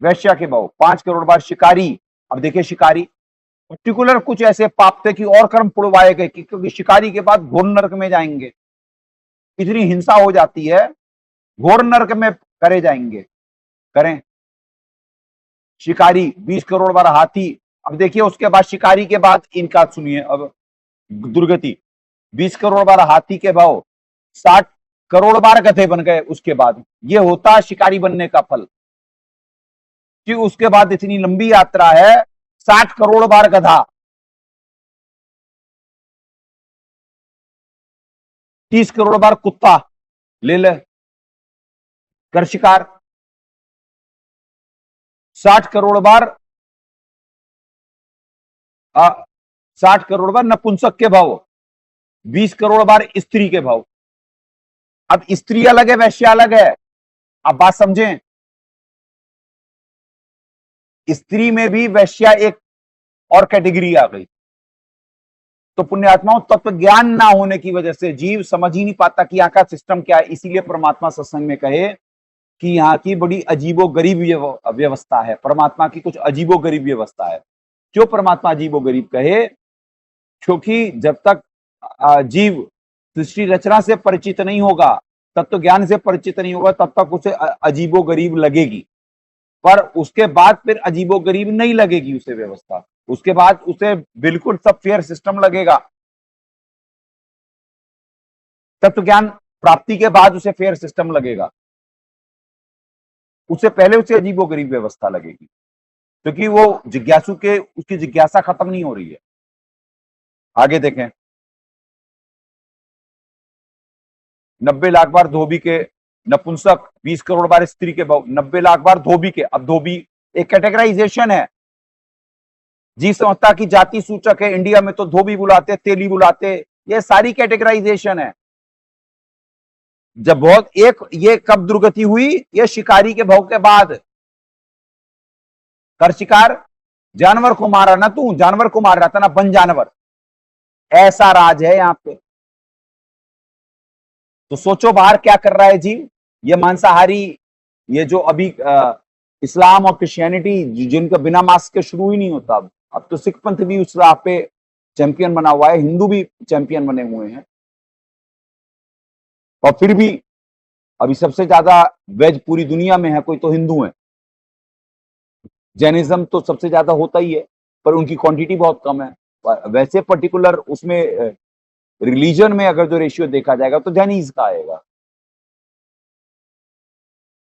वैश्या के भाव 5 करोड़ बार शिकारी। अब देखिए, शिकारी पर्टिकुलर कुछ ऐसे पाप थे कि और कर्म पुड़वाए गए, क्योंकि शिकारी के बाद घोर नरक में जाएंगे, इतनी हिंसा हो जाती है, घोर नरक में करे जाएंगे, करें। शिकारी 20 करोड़ बार हाथी। अब देखिए, उसके बाद शिकारी के बाद इनका सुनिए अब दुर्गति। 20 करोड़ बार हाथी के भाव, 60 करोड़ बार गधे बन गए। उसके बाद ये होता है शिकारी बनने का फल, कि उसके बाद इतनी लंबी यात्रा है, 60 करोड़ बार गधा, 30 करोड़ बार कुत्ता ले ले कर शिकार, 60 करोड़ बार 60 करोड़ बार नपुंसक के भाव, 20 करोड़ बार स्त्री के भाव। अब स्त्री अलग है, वैश्य अलग है। अब बात समझें, स्त्री में भी वैश्या एक और कैटेगरी आ गई। तो पुण्यात्माओं, तत्व ज्ञान ना होने की वजह से जीव समझ ही नहीं पाता कि यहाँ का सिस्टम क्या है। इसीलिए परमात्मा सत्संग में कहे कि यहाँ की बड़ी अजीबो गरीब व्यवस्था है, परमात्मा की कुछ अजीबो गरीब व्यवस्था है। क्यों परमात्मा अजीबो गरीब कहे? क्योंकि जब तक जीव सृष्टि रचना से परिचित नहीं होगा, तत्व ज्ञान से परिचित नहीं होगा, तब तक उसे अजीबो गरीब लगेगी। पर उसके बाद फिर अजीबो गरीब नहीं लगेगी उसे व्यवस्था, उसके बाद उसे बिल्कुल सब फेयर सिस्टम लगेगा। तत्व ज्ञान प्राप्ति के बाद उसे फेयर सिस्टम लगेगा, उससे पहले उसे अजीबो गरीब व्यवस्था लगेगी, क्योंकि वो जिज्ञासु के उसकी जिज्ञासा खत्म नहीं हो रही है। आगे देखें, 90 लाख बार धोबी के नपुंसक, 20 करोड़ बार स्त्री के भाव, 90 लाख बार धोबी के। अब धोबी एक कैटेगराइजेशन है, जी समझता की जाति सूचक है। इंडिया में तो धोबी बुलाते, तेली बुलाते, ये सारी कैटेगराइजेशन है। जब बहुत एक ये कब दुर्गति हुई? ये शिकारी के भाव के बाद। कर शिकार, जानवर को मारा ना, तू जानवर को मार रहा था ना, बन जानवर, ऐसा राज है यहां पे। तो सोचो बाहर क्या कर रहा है जीव, ये मांसाहारी, ये जो अभी इस्लाम और क्रिश्चियनिटी जिनका बिना मास्क के शुरू ही नहीं होता। अब तो सिख पंथ भी उस राह पे चैंपियन बना हुआ है, हिंदू भी चैंपियन बने हुए हैं। और फिर भी अभी सबसे ज्यादा वेज पूरी दुनिया में है कोई तो हिंदू है। जैनिज्म तो सबसे ज्यादा होता ही है, पर उनकी क्वांटिटी बहुत कम है। वैसे पर्टिकुलर उसमें रिलीजन में अगर जो रेशियो देखा जाएगा तो जैनिज का आएगा,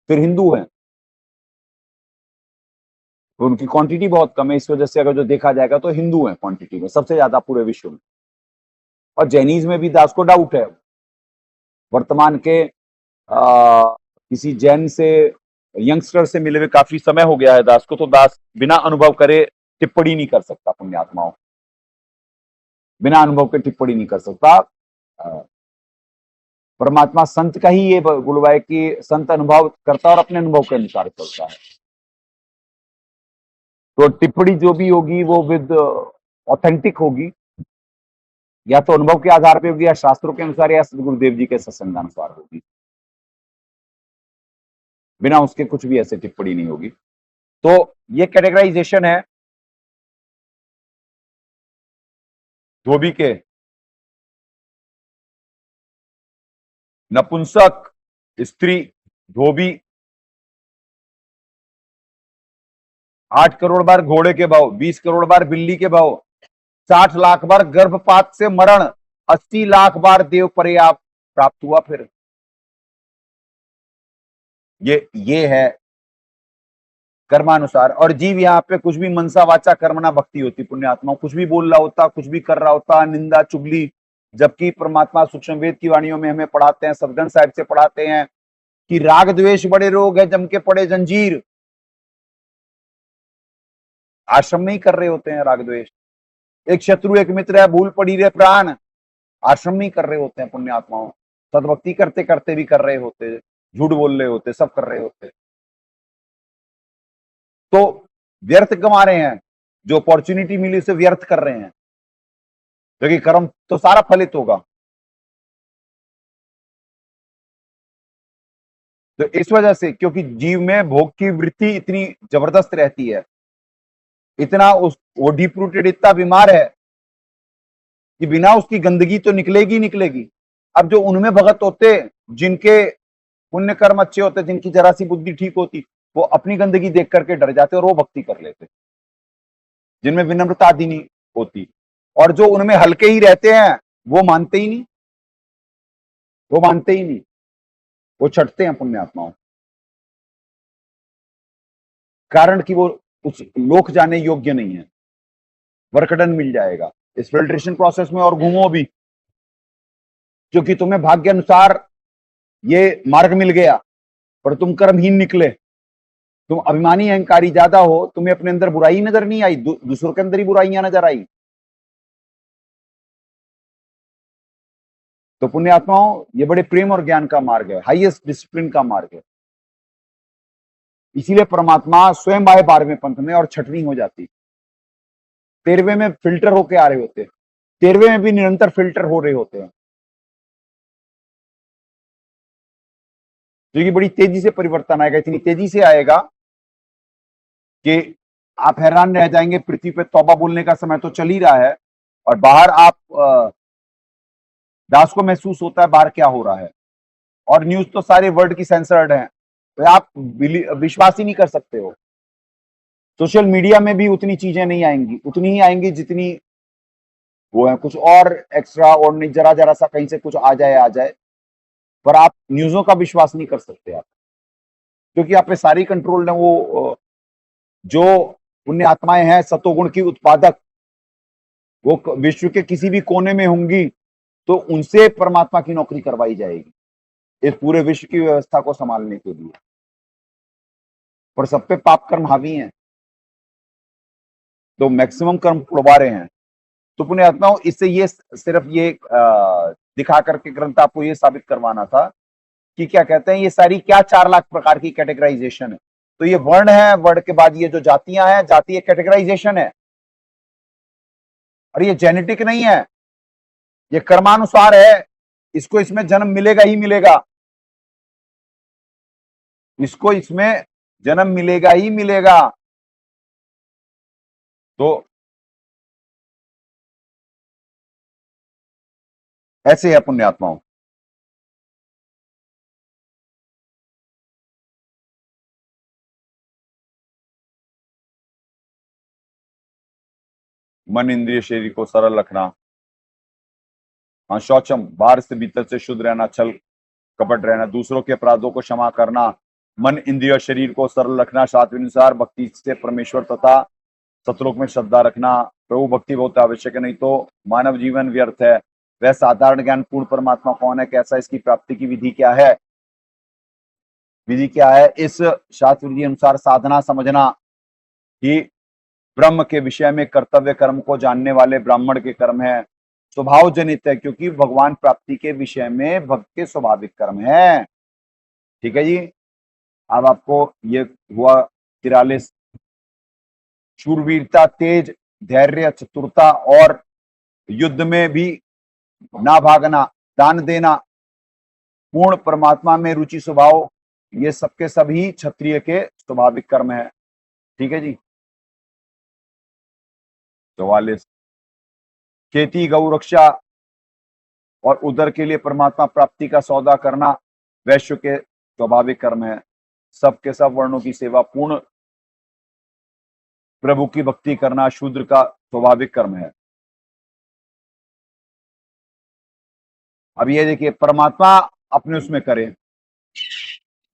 फिर हिंदू है, तो उनकी क्वांटिटी बहुत कम है। इस वजह से अगर जो देखा जाएगा तो हिंदू है क्वांटिटी में सबसे ज्यादा पूरे विश्व में। और जैनीज में भी दास को डाउट है। वर्तमान के किसी जैन से यंगस्टर से मिले हुए काफी समय हो गया है दास को, तो दास बिना अनुभव करे टिप्पणी नहीं कर सकता। पुण्यात्माओं, बिना अनुभव के टिप्पणी नहीं कर सकता। परमात्मा संत का ही ये गुलवा है कि संत अनुभव करता और अपने अनुभव के अनुसार चलता है। तो टिप्पणी जो भी होगी वो विद ऑथेंटिक होगी, या तो अनुभव के आधार पे होगी, या शास्त्रों के अनुसार, या गुरुदेव जी के सत्संगानुसार होगी। बिना उसके कुछ भी ऐसे टिप्पणी नहीं होगी। तो ये कैटेगराइजेशन है धोबी के, नपुंसक, स्त्री, धोबी। 8 करोड़ बार घोड़े के भाव, 20 करोड़ बार बिल्ली के भाव, 60 लाख बार गर्भपात से मरण, 80 लाख बार देव पर्याप्त प्राप्त हुआ। फिर ये है कर्मानुसार। और जीव यहाँ पे कुछ भी मनसा वाचा कर्मणा भक्ति होती। पुण्यात्मा कुछ भी बोल रहा होता, कुछ भी कर रहा होता, निंदा चुगली, जबकि परमात्मा सूक्ष्म वेद की वाणियों में हमें पढ़ाते हैं, सदगन साहिब से पढ़ाते हैं कि राग द्वेष बड़े रोग है, जम के पड़े जंजीर। आश्रम में ही कर रहे होते हैं राग द्वेष, एक शत्रु एक मित्र है, भूल पड़ी रे प्राण, आश्रम नहीं कर रहे होते हैं पुण्य आत्माओं, सदभक्ति करते करते भी कर रहे होते, झूठ बोल रहे होते, सब कर रहे होते, तो व्यर्थ गंवा रहे हैं, जो अपॉर्चुनिटी मिली उसे व्यर्थ कर रहे हैं, क्योंकि कर्म तो सारा फलित होगा। तो इस वजह से, क्योंकि जीव में भोग की वृत्ति इतनी जबरदस्त रहती है, इतना वो डीप रूटेड इतना बीमार है कि बिना उसकी गंदगी तो निकलेगी निकलेगी। अब जो उनमें भगत होते, जिनके पुण्य कर्म अच्छे होते, जिनकी जरा सी बुद्धि ठीक होती, वो अपनी गंदगी देख करके डर जाते और वो भक्ति कर लेते, जिनमें विनम्रता आदि नहीं होती। और जो उनमें हल्के ही रहते हैं वो मानते ही नहीं, वो मानते ही नहीं, वो छटते हैं पुण्य आत्माओं, कारण कि वो उस लोक जाने योग्य नहीं है। वर्कडन मिल जाएगा इस फिल्ट्रेशन प्रोसेस में और घूमो भी, क्योंकि तुम्हें भाग्य अनुसार ये मार्ग मिल गया, पर तुम कर्महीन निकले, तुम अभिमानी अहंकारी ज्यादा हो, तुम्हें अपने अंदर बुराई नजर नहीं आई, दूसरों के अंदर ही बुराइयां नजर आई। तो पुण्य आत्माओं, ये बड़े प्रेम और ज्ञान का मार्ग है, हाईएस्ट डिसिप्लिन का मार्ग है। इसीलिए परमात्मा स्वयं आए 12वें पंथ में और छठवीं हो जाती, 13वें में फिल्टर होके आ रहे होते, 13वें में भी निरंतर फिल्टर हो रहे होते हैं, क्योंकि बड़ी तेजी से परिवर्तन आएगा, इतनी तेजी से आएगा कि आप हैरान रह जाएंगे। पृथ्वी पे तौबा बोलने का समय तो चल ही रहा है, और बाहर आप दास को महसूस होता है बाहर क्या हो रहा है, और न्यूज तो सारे वर्ल्ड की सेंसर्ड है, तो आप विश्वास ही नहीं कर सकते हो। सोशल मीडिया में भी उतनी चीजें नहीं आएंगी, उतनी ही आएंगी जितनी वो है, कुछ और एक्स्ट्रा और नहीं, जरा जरा सा कहीं से कुछ आ जाए, पर आप न्यूज़ों का विश्वास नहीं कर सकते आप, क्योंकि आप पे सारी कंट्रोल है। वो जो पुण्य आत्माएं हैं सतोगुण की उत्पादक, वो विश्व के किसी भी कोने में होंगी तो उनसे परमात्मा की नौकरी करवाई जाएगी इस पूरे विश्व की व्यवस्था को संभालने के लिए, पर सब पे पाप कर्म हावी हैं, तो मैक्सिमम कर्म उड़वा रहे हैं। तो पुण्य आत्माओं, इससे ये सिर्फ ये दिखा करके ग्रंथ आपको ये साबित करवाना था कि क्या कहते हैं, ये सारी क्या 4 लाख प्रकार की कैटेगराइजेशन है। तो ये वर्ण है, वर्ण के बाद ये जो जातियां हैं, जाति एक कैटेगराइजेशन है, और ये जेनेटिक नहीं है, ये कर्मानुसार है। इसको इसमें जन्म मिलेगा ही मिलेगा, इसको इसमें जन्म मिलेगा ही मिलेगा। तो ऐसे है पुण्य आत्माओं। मन इंद्रिय शरीर को सरल रखना, हाँ शौचम, बाहर से भीतर से शुद्ध रहना, छल कपट रहना, दूसरों के अपराधों को क्षमा करना, मन इंद्रिय शरीर को सरल रखना, शास्त्र अनुसार भक्ति से परमेश्वर तथा सतलोक में श्रद्धा रखना। प्रभु भक्ति बहुत आवश्यक है, नहीं तो मानव जीवन व्यर्थ है। वह साधारण ज्ञान पूर्ण परमात्मा कौन है, कैसा, इसकी प्राप्ति की विधि क्या है, विधि क्या है? इस शास्त्र विधि अनुसार साधना समझना कि ब्रह्म के विषय में कर्तव्य कर्म को जानने वाले ब्राह्मण के कर्म है, स्वभाव जनित है, क्योंकि भगवान प्राप्ति के विषय में भक्त के स्वाभाविक कर्म है। ठीक है जी। अब आपको ये हुआ 43, शूरवीरता, तेज, धैर्य, चतुरता और युद्ध में भी ना भागना, दान देना, पूर्ण परमात्मा में रुचि स्वभाव, ये सबके सभी क्षत्रिय के स्वाभाविक कर्म है। ठीक है जी। 44, खेती, गौ रक्षा और उदर के लिए परमात्मा प्राप्ति का सौदा करना वैश्य के स्वाभाविक कर्म है। सबके सब वर्णों की सेवा, पूर्ण प्रभु की भक्ति करना शूद्र का स्वाभाविक कर्म है। अब ये देखिए, परमात्मा अपने उसमें करे,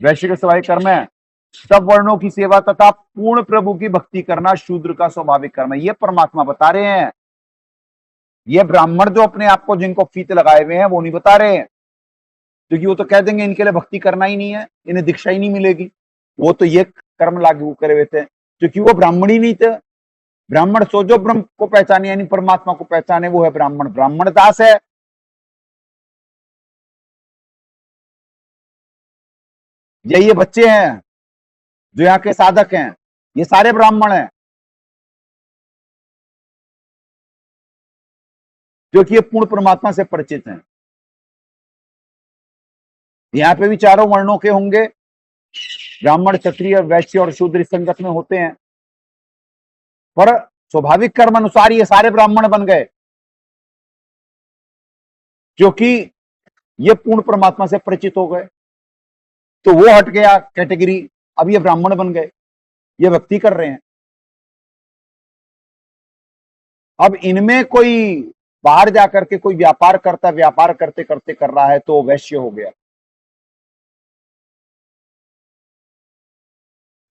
वैश्य के स्वाभाविक कर्म है, सब वर्णों की सेवा तथा पूर्ण प्रभु की भक्ति करना शूद्र का स्वाभाविक कर्म है। ये परमात्मा बता रहे हैं। ये ब्राह्मण जो अपने आप को जिनको फीते लगाए हुए हैं वो नहीं बता रहे हैं, क्योंकि वो तो कह देंगे इनके लिए भक्ति करना ही नहीं है, इन्हें दीक्षा ही नहीं मिलेगी। वो तो ये कर्म लागू करे हुए थे, क्योंकि वो ब्राह्मण ही नहीं थे, ब्राह्मण सो जो ब्रह्म को पहचाने यानी परमात्मा को पहचाने वो है ब्राह्मण। ब्राह्मण दास है। ये बच्चे हैं जो यहाँ के साधक हैं, ये सारे ब्राह्मण हैं, जो कि ये पूर्ण परमात्मा से परिचित हैं। यहाँ पे भी चारों वर्णों के होंगे, ब्राह्मण, क्षत्रिय, वैश्य और शूद्र इस संगत में होते हैं, पर स्वाभाविक कर्म अनुसार ये सारे ब्राह्मण बन गए, क्योंकि ये पूर्ण परमात्मा से परिचित हो गए। तो वो हट गया कैटेगरी, अब ये ब्राह्मण बन गए, ये भक्ति कर रहे हैं। अब इनमें कोई बाहर जाकर के कोई व्यापार करता, व्यापार करते करते कर रहा है तो वैश्य हो गया,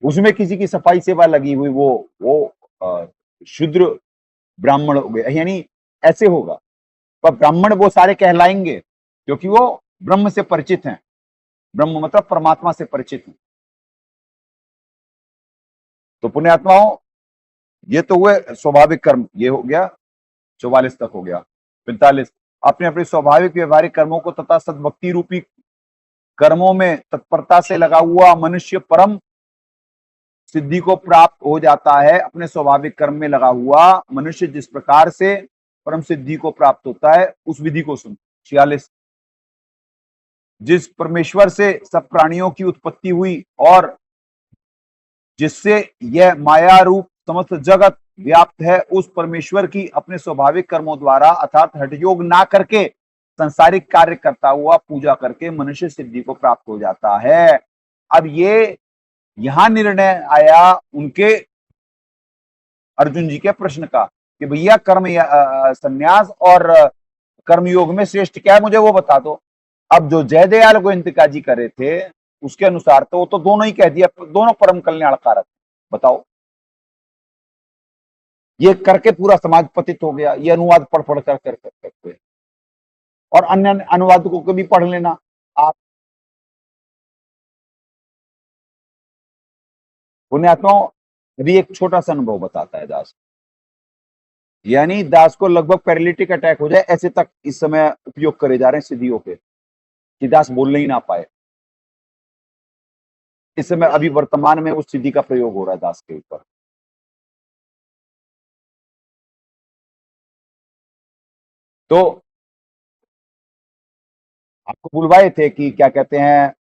उसमें किसी की सफाई सेवा लगी हुई वो शूद्र ब्राह्मण हो गया, यानी ऐसे होगा। पर ब्राह्मण वो सारे कहलाएंगे क्योंकि वो ब्रह्म से परिचित हैं। ब्रह्म मतलब परमात्मा से परिचित हैं। तो पुण्यात्माओं, ये तो हुए स्वाभाविक कर्म, ये हो गया 44 तक हो गया। 45, अपने अपने स्वाभाविक व्यवहारिक कर्मों को तथा सद्भक्ति रूपी कर्मों में तत्परता से लगा हुआ मनुष्य परम सिद्धि को प्राप्त हो जाता है। अपने स्वाभाविक कर्म में लगा हुआ मनुष्य जिस प्रकार से परम सिद्धि को प्राप्त होता है उस विधि को सुन। 46, जिस परमेश्वर से सब प्राणियों की उत्पत्ति हुई और जिससे यह माया रूप समस्त जगत व्याप्त है, उस परमेश्वर की अपने स्वाभाविक कर्मों द्वारा अर्थात हठयोग ना करके संसारिक कार्य करता हुआ पूजा करके मनुष्य सिद्धि को प्राप्त हो जाता है। अब ये यहां निर्णय आया उनके अर्जुन जी के प्रश्न का कि भैया कर्म संन्यास और कर्मयोग में श्रेष्ठ क्या है, मुझे वो बता दो। अब जो जयदयाल गोयंतिका जी करे थे उसके अनुसार तो वो तो दोनों ही कह दिया, दोनों परम कल्याणकारक। बताओ, ये करके पूरा समाज पतित हो गया। ये अनुवाद पढ़ पढ़ कर करके और अन्य अनुवादकों को भी पढ़ लेना आप। पुण्यात्माओं, अभी एक छोटा सा अनुभव बताता है दास, यानी दास को लगभग पैरालिटिक अटैक हो जाए ऐसे तक इस समय उपयोग करे जा रहे हैं सिद्धियों के, कि दास बोलने ही ना पाए। इस समय अभी वर्तमान में उस सिद्धि का प्रयोग हो रहा है दास के ऊपर। तो आपको बुलवाए थे कि क्या कहते हैं,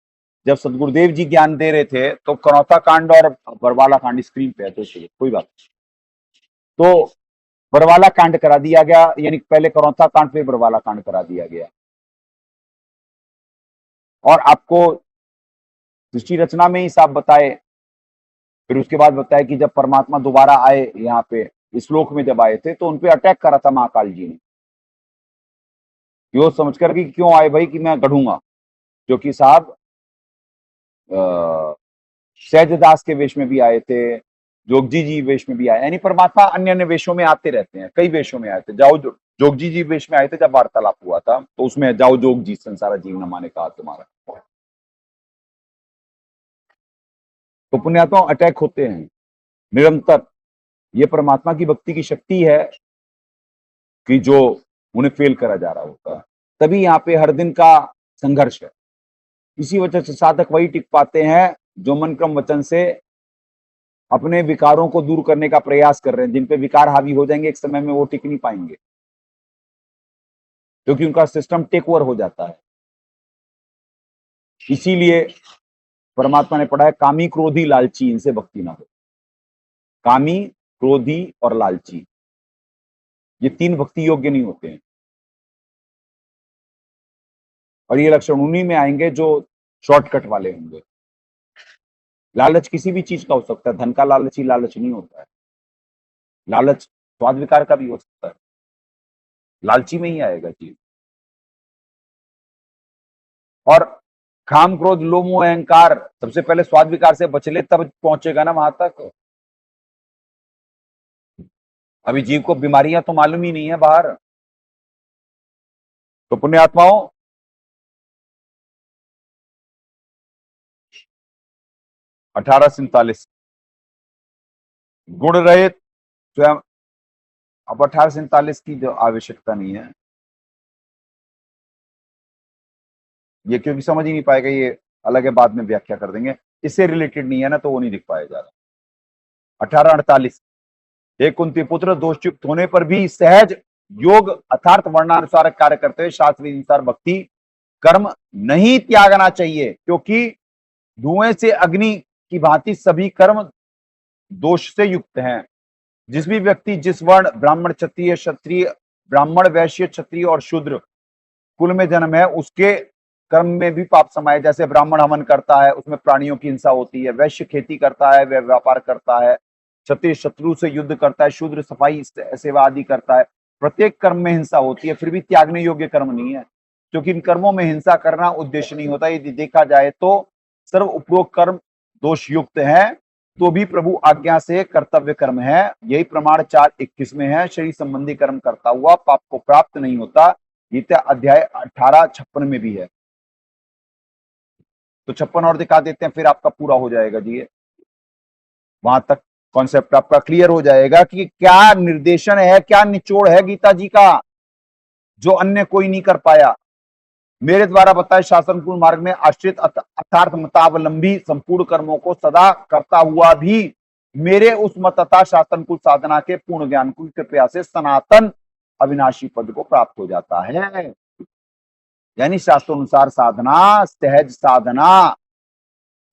जब सदगुरुदेव जी ज्ञान दे रहे थे तो करौता कांड और बरवाला कांड स्क्रीन पे है, तो चलिए कोई बात नहीं। तो बरवाला कांड करा दिया गया, यानी पहले करौता कांड पे बरवाला कांड करा दिया गया। और आपको सृष्टि रचना में ही साफ बताए, फिर उसके बाद बताया कि जब परमात्मा दोबारा आए यहाँ पे इस श्लोक में जब आए थे तो उनपे अटैक करा था महाकाल जी ने, यो समझ कर कि क्यों आए भाई कि मैं गढ़ूंगा, क्योंकि साहब सहजदास के वेश में भी आए थे, जोगजी जी वेश में भी आए, यानी परमात्मा अन्य अन्य वेशों में आते रहते हैं। कई वेशों में आए थे। जाओ जोगजी जी वेश में आए थे जब वार्तालाप हुआ था, तो उसमें जाओ जोग जी संसारा जीव न माने कहा तुम्हारा। तो पुण्यात्मा अटैक होते हैं निरंतर। ये परमात्मा की भक्ति की शक्ति है कि जो उन्हें फेल करा जा रहा होता है। तभी यहाँ पे हर दिन का संघर्ष है। इसी वजह से साधक वही टिक पाते हैं जो मन क्रम वचन से अपने विकारों को दूर करने का प्रयास कर रहे हैं। जिन पे विकार हावी हो जाएंगे एक समय में वो टिक नहीं पाएंगे, क्योंकि उनका सिस्टम टेक ओवर हो जाता है। इसीलिए परमात्मा ने पढ़ा है, कामी क्रोधी लालची इनसे भक्ति ना हो। कामी, क्रोधी और लालची, ये तीन भक्ति योग्य नहीं होते हैं। और ये लक्षण उन्हीं में आएंगे जो शॉर्टकट वाले होंगे। लालच किसी भी चीज का हो सकता है, धन का लालच ही लालच नहीं होता है। लालच स्वाद विकार का भी हो सकता है, लालची में ही आएगा चीज। और काम, क्रोध, लोभ, मोह, अहंकार सबसे पहले स्वाद विकार से बच ले तब पहुंचेगा ना वहां तक। अभी जीव को बीमारियां तो मालूम ही नहीं है बाहर। तो पुण्यात्माओं, अठारह 47, गुण रहित स्वयं अब 1847 की जो आवश्यकता नहीं है, ये क्योंकि समझ ही नहीं पाएगा, ये अलग है, बाद में व्याख्या कर देंगे, इससे रिलेटेड नहीं है ना, तो वो नहीं लिख पाया जा रहा। 1848, हे कुंती पुत्र, दोषयुक्त होने पर भी सहज योग अर्थात वर्णानुसार कार्य करते हुए शास्त्र अनुसार भक्ति कर्म नहीं त्यागना चाहिए, क्योंकि धुएं से अग्नि की भांति सभी कर्म दोष से युक्त हैं। जिस भी व्यक्ति जिस वर्ण ब्राह्मण क्षत्रिय क्षत्रिय ब्राह्मण वैश्य क्षत्रिय और शूद्र कुल में जन्म है, उसके कर्म में भी पाप समाये। जैसे ब्राह्मण हवन करता है, उसमें प्राणियों की हिंसा होती है, वैश्य खेती करता है, वह व्यापार करता है, क्षत्रिय शत्रु से युद्ध करता है, शूद्र सफाई सेवा आदि करता है। प्रत्येक कर्म में हिंसा होती है, फिर भी त्यागने योग्य कर्म नहीं है, क्योंकि इन कर्मों में हिंसा करना उद्देश्य नहीं होता। यदि देखा जाए तो सर्व उपरोक्त कर्म दोष युक्त है, तो भी प्रभु आज्ञा से कर्तव्य कर्म है। यही प्रमाण 4:21 में है, शरीर संबंधी कर्म करता हुआ पाप को प्राप्त नहीं होता। गीता अध्याय 18:56 में भी है। तो 56 और दिखा देते हैं, फिर आपका पूरा हो जाएगा जी। वहां तक कॉन्सेप्ट आपका क्लियर हो जाएगा कि क्या निर्देशन है, क्या निचोड़ है गीता जी का, जो अन्य कोई नहीं कर पाया। मेरे द्वारा बताए शासनकुल मार्ग में आश्रित अर्थार्थ मतावलंबी संपूर्ण कर्मों को सदा करता हुआ भी मेरे उस मत तथा शासनकुल साधना के पूर्ण ज्ञान की कृपया से सनातन अविनाशी पद को प्राप्त हो जाता है। यानी शास्त्रोनुसार साधना, सहज साधना,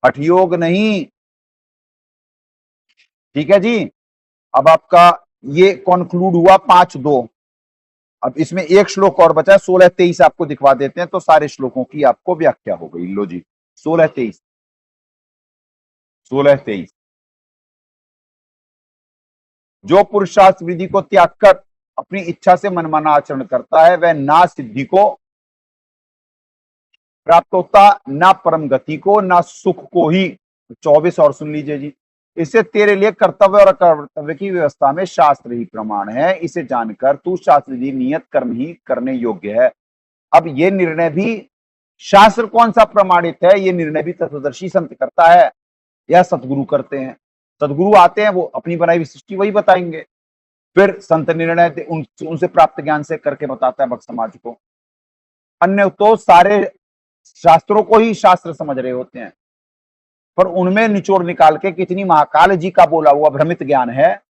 हठयोग नहीं। ठीक है जी। अब आपका ये कॉन्क्लूड हुआ 5:2। अब इसमें एक श्लोक और बचा है, 16-23 आपको दिखवा देते हैं, तो सारे श्लोकों की आपको व्याख्या हो गई। लो जी, 16-23। जो पुरुष शास्त्र विधि को त्याग कर अपनी इच्छा से मनमाना आचरण करता है, वह ना सिद्धि को प्राप्त होता, ना परम गति को, ना सुख को ही। 24 और सुन लीजिए जी। इससे तेरे लिए कर्तव्य और अकर्तव्य की व्यवस्था में शास्त्र ही प्रमाण है। इसे जानकर तू शास्त्र विधि नियत कर्म ही करने योग्य है। अब ये निर्णय भी शास्त्र कौन सा प्रमाणित है, ये निर्णय भी तत्वदर्शी संत करता है या सतगुरु करते हैं। सतगुरु आते हैं, वो अपनी बनाई हुई सृष्टि वही बताएंगे, फिर संत निर्णय उनसे प्राप्त ज्ञान से करके बताता है भक्त समाज को। अन्य तो सारे शास्त्रों को ही शास्त्र समझ रहे होते हैं, पर उनमें निचोड़ निकाल के कितनी महाकाल जी का बोला हुआ भ्रमित ज्ञान है,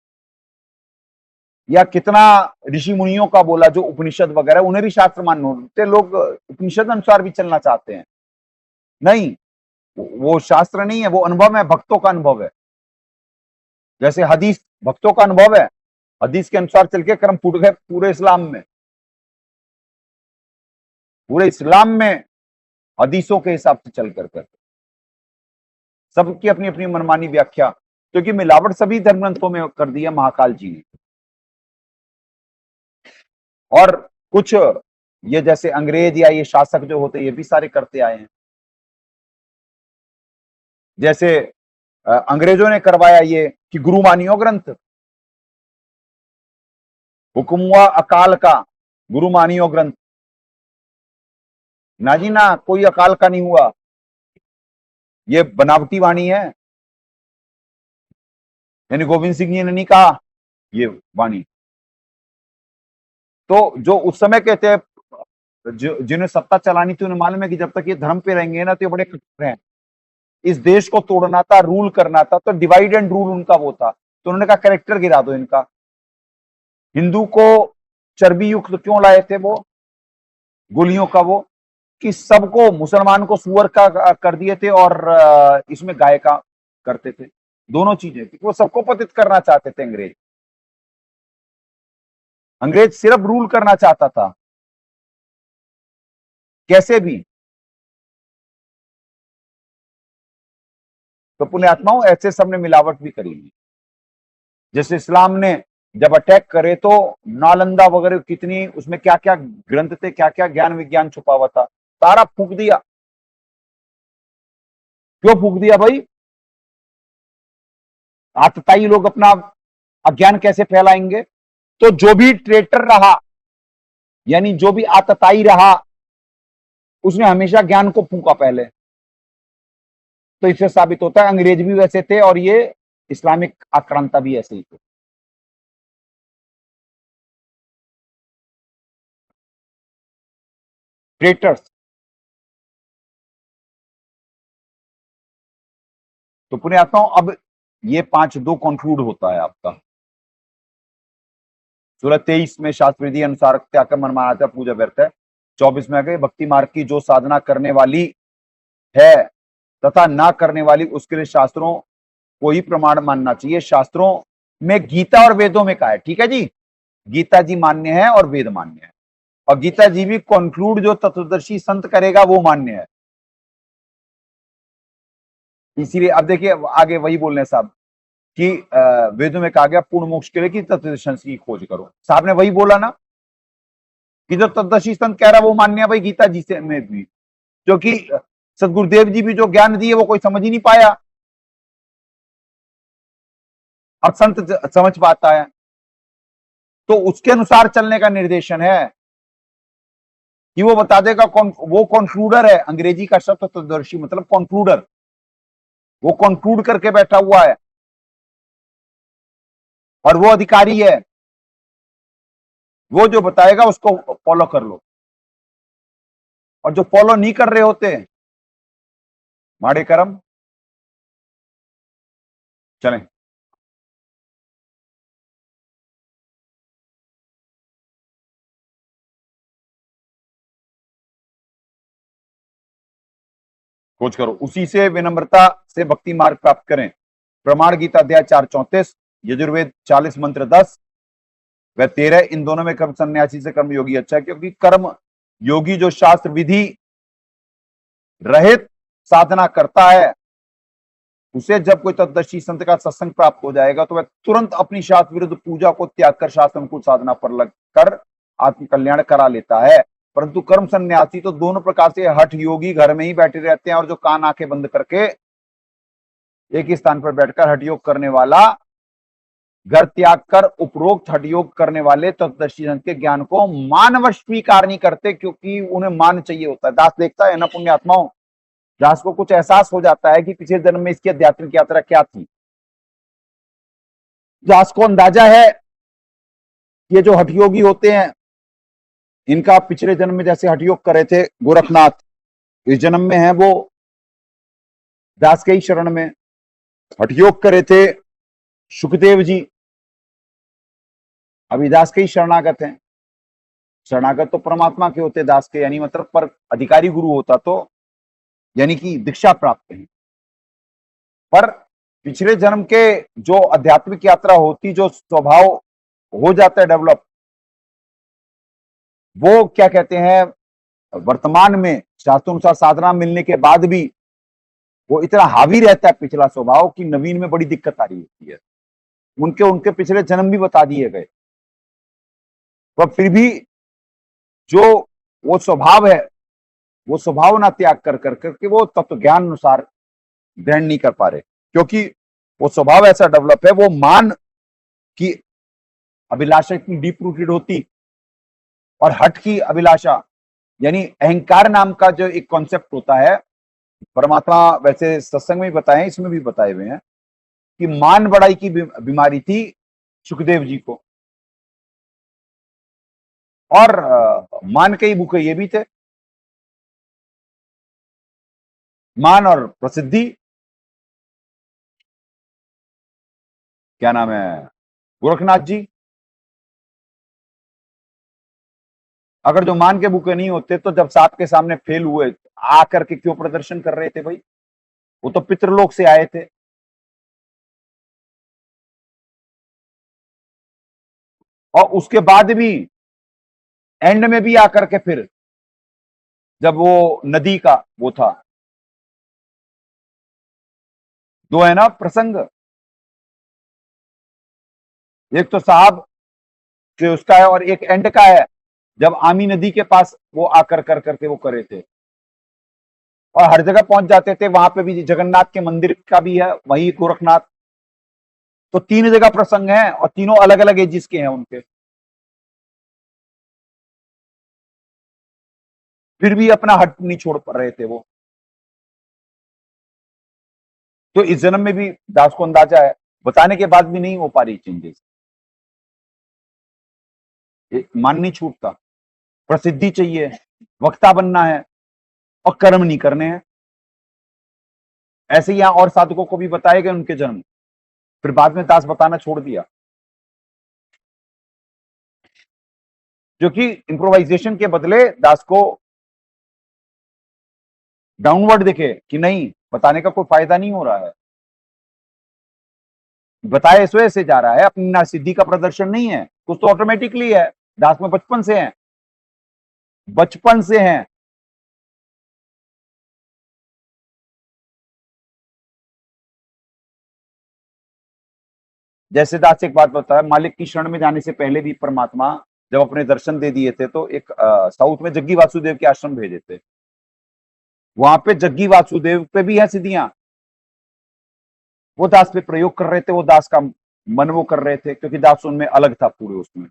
या कितना ऋषि मुनियों का बोला जो उपनिषद वगैरह, उन्हें भी शास्त्र मानने होते। लोग उपनिषद अनुसार भी चलना चाहते हैं। नहीं, वो शास्त्र नहीं है, वो अनुभव है, भक्तों का अनुभव है। जैसे हदीस भक्तों का अनुभव है, हदीस के अनुसार चल के कर्म फूट गए पूरे इस्लाम में। पूरे इस्लाम में हदीसों के हिसाब से चल कर सबकी अपनी अपनी मनमानी व्याख्या, क्योंकि मिलावट सभी धर्म ग्रंथों में कर दी है महाकाल जी ने। और कुछ ये जैसे अंग्रेज या ये शासक जो होते, ये भी सारे करते आए हैं। जैसे अंग्रेजों ने करवाया ये कि गुरु मानियो ग्रंथ, हुक्म हुआ अकाल का, गुरु मानियो ग्रंथ। ना जी ना, कोई अकाल का नहीं हुआ, ये बनावटी वाणी है। यानी गोविंद सिंह जी ने नहीं कहा ये वाणी। तो जो उस समय कहते हैं, जिन्हें सत्ता चलानी थी, उन्हें मालूम है कि जब तक ये धर्म पे रहेंगे ना, तो ये बड़े कट्टर हैं। इस देश को तोड़ना था, रूल करना था, तो डिवाइड एंड रूल उनका वो था। तो उन्होंने कहा कैरेक्टर गिरा दो इनका। हिंदू को चर्बी युक्त क्यों लाए थे वो, गोलियों का वो, कि सबको, मुसलमान को सुअर का कर दिए थे और इसमें गाय का करते थे। दोनों चीजें, वो सबको पतित करना चाहते थे अंग्रेज। अंग्रेज सिर्फ रूल करना चाहता था, कैसे भी। तो पुण्यात्माओं, ऐसे सबने मिलावट भी करी। जैसे इस्लाम ने जब अटैक करे, तो नालंदा वगैरह कितनी, उसमें क्या क्या ग्रंथ थे, क्या क्या ज्ञान विज्ञान छुपा हुआ था, सारा फूंक दिया। क्यों फूंक दिया भाई? आतताई लोग अपना अज्ञान कैसे फैलाएंगे? तो जो भी ट्रेटर रहा, यानी जो भी आतताई रहा, उसने हमेशा ज्ञान को फूंका पहले। तो इससे साबित होता है अंग्रेज भी वैसे थे और ये इस्लामिक आक्रांता भी ऐसे ही थे। ट्रेटर्स। तो पुण्यात्माओं, अब ये 5:2 कंक्लूड होता है आपका। 16:23 में शास्त्र विधि अनुसार त्याग का मन माना पूजा व्यर्थ है। 24 में आगे भक्ति मार्ग की जो साधना करने वाली है तथा ना करने वाली, उसके लिए शास्त्रों को ही प्रमाण मानना चाहिए। शास्त्रों में गीता और वेदों में कहा है, ठीक है जी, गीता जी मान्य है और वेद मान्य है, और गीता जी भी कंक्लूड जो तत्वदर्शी संत करेगा वो मान्य है। इसीलिए अब देखिए आगे वही बोल रहे हैं साहब कि वेदों में कहा गया पूर्ण मोक्ष के लिए कि तत्वदर्शी की खोज करो। साहब ने वही बोला ना कि जो तत्वदर्शी संत कह रहा है वो मान्य है भाई गीता जी से में भी, क्योंकि सदगुरुदेव जी भी जो ज्ञान दिए वो कोई समझ ही नहीं पाया, अब संत समझ पाता है, तो उसके अनुसार चलने का निर्देशन है कि वो बता देगा कौन वो कंक्लूडर है। अंग्रेजी का शब्द तत्वदर्शी मतलब कंक्लूडर, वो कंक्लूड करके बैठा हुआ है और वो अधिकारी है, वो जो बताएगा उसको फॉलो कर लो। और जो फॉलो नहीं कर रहे होते माड़े कर्म। चलें, खोज करो, उसी से विनम्रता से भक्ति मार्ग प्राप्त करें। प्रमाण गीता अध्याय 4:34, यजुर्वेद 40 मंत्र 10 व 13, इन दोनों में कर्म सन्यासी से कर्म योगी अच्छा है, क्योंकि कर्म योगी जो शास्त्र विधि रहित साधना करता है उसे जब कोई तत्वदर्शी संत का सत्संग प्राप्त हो जाएगा तो वह तुरंत अपनी शास्त्र विरुद्ध पूजा को त्याग कर शास्त्र अनुकूल साधना पर लगकर आत्म कल्याण करा लेता है। परंतु कर्म सन्यासी तो दोनों प्रकार से हठ योगी घर में ही बैठे रहते हैं, और जो कान आंखें बंद करके एक ही स्थान पर बैठकर हठ योग करने वाला घर त्याग कर उपरोक्त हठ योग करने वाले तत्वदर्शी संत के ज्ञान को मानवश स्वीकार नहीं करते, क्योंकि उन्हें मान चाहिए होता है। दास देखता है ना पुण्यात्माओं, दास को कुछ एहसास हो जाता है कि पिछले जन्म में इसकी आध्यात्मिक यात्रा क्या थी। दास को अंदाजा है ये जो हठयोगी होते हैं इनका पिछले जन्म में जैसे हठयोग करे थे गोरखनाथ, इस जन्म में है वो दास के ही शरण में हठयोग करे थे सुखदेव जी, अभी दास के ही शरणागत हैं। शरणागत तो परमात्मा के होते दास के, यानी मतलब पर अधिकारी गुरु होता तो यानी कि दीक्षा प्राप्त है। पर पिछले जन्म के जो आध्यात्मिक यात्रा होती, जो स्वभाव हो जाता है डेवलप, वो क्या कहते हैं वर्तमान में शास्त्रोनुसार साधना मिलने के बाद भी वो इतना हावी रहता है पिछला स्वभाव कि नवीन में बड़ी दिक्कत आ रही होती है। उनके पिछले जन्म भी बता दिए गए, पर फिर भी जो वो स्वभाव है वो स्वभाव ना त्याग कर करके वो तत्व ज्ञान अनुसार ग्रहण नहीं कर पा रहे, क्योंकि वो स्वभाव ऐसा डेवलप है, वो मान की अभिलाषा इतनी डीप रूटेड होती, और हट की अभिलाषा यानी अहंकार नाम का जो एक कॉन्सेप्ट होता है, परमात्मा वैसे सत्संग में भी बताए, इसमें भी बताए हुए हैं कि मान बढ़ाई की बीमारी थी सुखदेव जी को, और मान के ही भूखे ये भी थे, मान और प्रसिद्धि। क्या नाम है गोरखनाथ जी, अगर जो मान के भूखे नहीं होते तो जब सांप के सामने फेल हुए आकर के क्यों प्रदर्शन कर रहे थे भाई, वो तो पितृलोक से आए थे। और उसके बाद भी एंड में भी आकर के फिर जब वो नदी का वो था, दो है ना प्रसंग, एक तो साहब के उसका है और एक एंड का है जब आमी नदी के पास वो आकर कर करके वो करे थे, और हर जगह पहुंच जाते थे। वहां पे भी जगन्नाथ के मंदिर का भी है, वही गोरखनाथ, तो 3 जगह प्रसंग है और तीनों अलग अलग एजिस के हैं उनके, फिर भी अपना हट नहीं छोड़ पा रहे थे वो। तो इस जन्म में भी दास को अंदाजा है, बताने के बाद भी नहीं हो पा रही चेंजेस, मन नहीं छूटता, प्रसिद्धि चाहिए, वक्ता बनना है और कर्म नहीं करने हैं। ऐसे ही यहां और साधकों को भी बताए गए उनके जन्म, फिर बाद में दास बताना छोड़ दिया, जो कि इंप्रोवाइजेशन के बदले दास को डाउनवर्ड दिखे कि नहीं, बताने का कोई फायदा नहीं हो रहा है, बताए इस वजह से जा रहा है, अपनी ना सिद्धि का प्रदर्शन नहीं है, कुछ तो ऑटोमेटिकली है, दास में बचपन से है, बचपन से है। जैसे दास एक बात बताया, मालिक की शरण में जाने से पहले भी परमात्मा जब अपने दर्शन दे दिए थे तो एक साउथ में जग्गी वासुदेव के आश्रम भेजे थे, वहां पे जग्गी वासुदेव पे भी है सिद्धियां, वो दास पे प्रयोग कर रहे थे, वो दास का मन वो कर रहे थे, क्योंकि दास उनमें अलग था पूरे उसमें,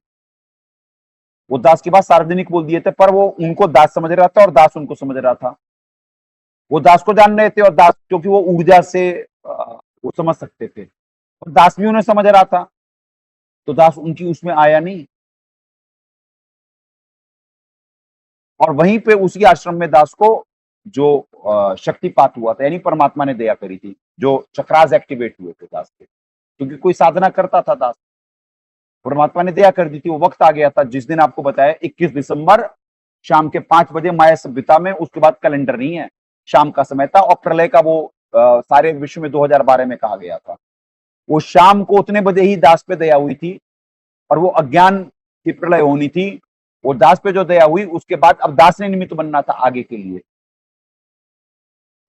वो दास की बात सार्वजनिक बोल दिए थे, पर वो उनको दास समझ रहा था और दास उनको समझ रहा था, वो दास को जान रहे थे और दास, क्योंकि वो ऊर्जा से वो समझ सकते थे और दास भी उन्हें समझ रहा था, तो दास उनकी उसमें आया नहीं। और वहीं पे उसी आश्रम में दास को जो शक्तिपात हुआ था, यानी परमात्मा ने दया करी थी, जो चक्रास एक्टिवेट हुए थे दास के, क्योंकि कोई साधना करता था दास, परमात्मा ने दया कर दी थी। वो वक्त आ गया था जिस दिन आपको बताया 21 दिसंबर शाम के 5 बजे माया सभ्यता में, उसके बाद कैलेंडर नहीं है, शाम का समय था और प्रलय का वो सारे विश्व में 2012 में कहा गया था। वो शाम को उतने बजे ही दास पे दया हुई थी और वो अज्ञान की प्रलय होनी थी, वो दास पे जो दया हुई उसके बाद अब दास ने निमित्त बनना था आगे के लिए,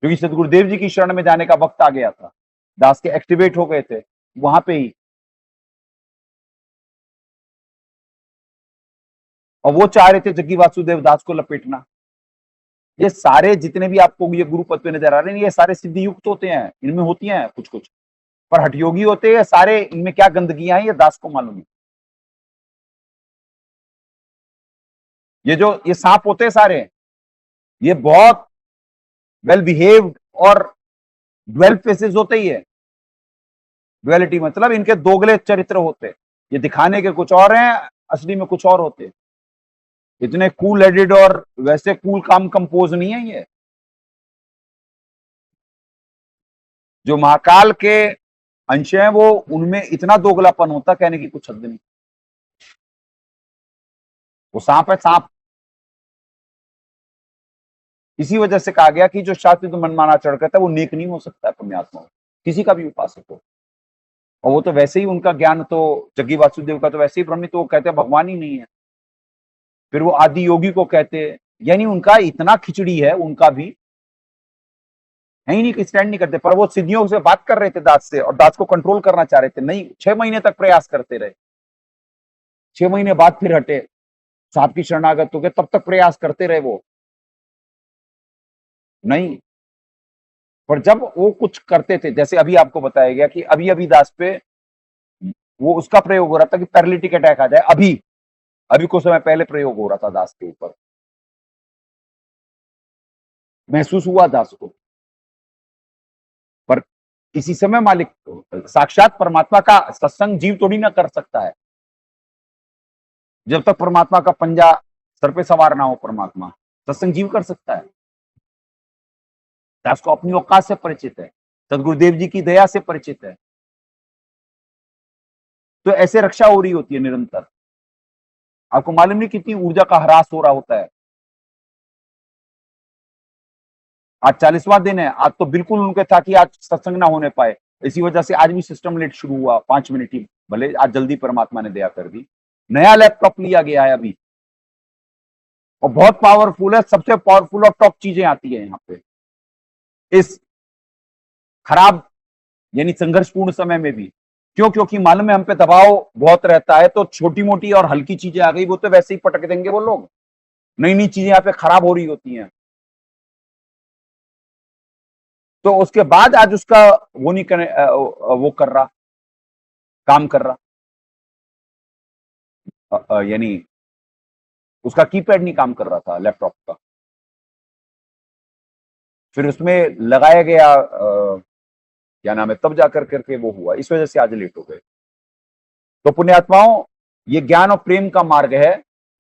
क्योंकि सदगुरुदेव जी की शरण में जाने का वक्त आ गया था, दास के एक्टिवेट हो गए थे वहां पे ही, और वो चाह रहे थे जग्गी वासुदेव दास को लपेटना। ये सारे जितने भी आपको ये गुरु पद पे नजर आ रहे हैं, ये सारे सिद्धि युक्त होते हैं, इनमें होती हैं कुछ कुछ, पर हठयोगी होते हैं सारे, इनमें क्या गंदगियां हैं ये दास को मालूम है। ये सांप होते हैं सारे, ये बहुत वेल बिहेव्ड और ड्वेल फेसेस होते ही है। ड्वेलिटी मतलब इनके दोगले चरित्र होते, ये दिखाने के कुछ और हैं, असली में कुछ और होते, इतने कूल हेडेड और वैसे कूल काम कंपोज नहीं है ये। जो महाकाल के अंश हैं वो, उनमें इतना दोगलापन होता, कहने की कुछ हद नहीं। वो सांप है सांप। इसी वजह से कहा गया कि जो शास्त्रित मनमाना चढ़ करता है वो नेक नहीं हो सकता है पुण्यात्मा, किसी का भी उपासक हो। और वो तो वैसे ही उनका ज्ञान तो जग्गी वासुदेव का तो वैसे ही भ्रमित, वो कहते हैं भगवान ही नहीं है। फिर वो आदि योगी को कहते, यानी उनका इतना खिचड़ी है, उनका भी है ही नहीं कि स्टैंड नहीं करते। पर वो सिद्धियों से बात कर रहे थे दास से और दास को कंट्रोल करना चाह रहे थे, नहीं 6 महीने तक प्रयास करते रहे, 6 महीने बाद फिर हटे, सांप की शरणागत हो गए, तब तक प्रयास करते रहे वो नहीं। पर जब वो कुछ करते थे, जैसे अभी आपको बताया गया कि अभी अभी दास पे वो उसका प्रयोग हो रहा था कि पैरालिटिक अटैक आ जाए, अभी अभी कुछ समय पहले प्रयोग हो रहा था दास के ऊपर, महसूस हुआ दास को। पर इसी समय मालिक साक्षात परमात्मा का सत्संग जीव थोड़ी ना कर सकता है, जब तक परमात्मा का पंजा सर पे सवार ना हो। परमात्मा सत्संग जीव कर सकता है, दास को अपनी औकात से परिचित है, सदगुरुदेव जी की दया से परिचित है, तो ऐसे रक्षा हो रही होती है निरंतर। आपको मालूम नहीं कितनी ऊर्जा का ह्रास हो रहा होता है। आज 40वां दिन है, आज तो बिल्कुल उनके था कि आज सत्संग ना होने पाए, इसी वजह से आज भी सिस्टम लेट शुरू हुआ, 5 मिनट ही, भले आज जल्दी परमात्मा ने दया कर दी। नया लैपटॉप लिया गया है अभी और बहुत पावरफुल है, सबसे पावरफुल और टॉप चीजें आती है यहाँ पे इस खराब यानी संघर्षपूर्ण समय में भी। क्यों? क्योंकि मालूम है हम पे दबाव बहुत रहता है, तो छोटी मोटी और हल्की चीजें आ गई वो तो वैसे ही पटक देंगे वो लोग, नई नई चीजें यहाँ पे खराब हो रही होती हैं, तो उसके बाद आज उसका वो नहीं करे, वो कर रहा, काम कर रहा, यानी उसका कीपैड नहीं काम कर रहा था लैपटॉप का, फिर उसमें लगाया गया क्या नाम है, तब जाकर करके वो हुआ, इस वजह से आज लेट हो गए। तो पुण्यात्माओं, ये ज्ञान और प्रेम का मार्ग है,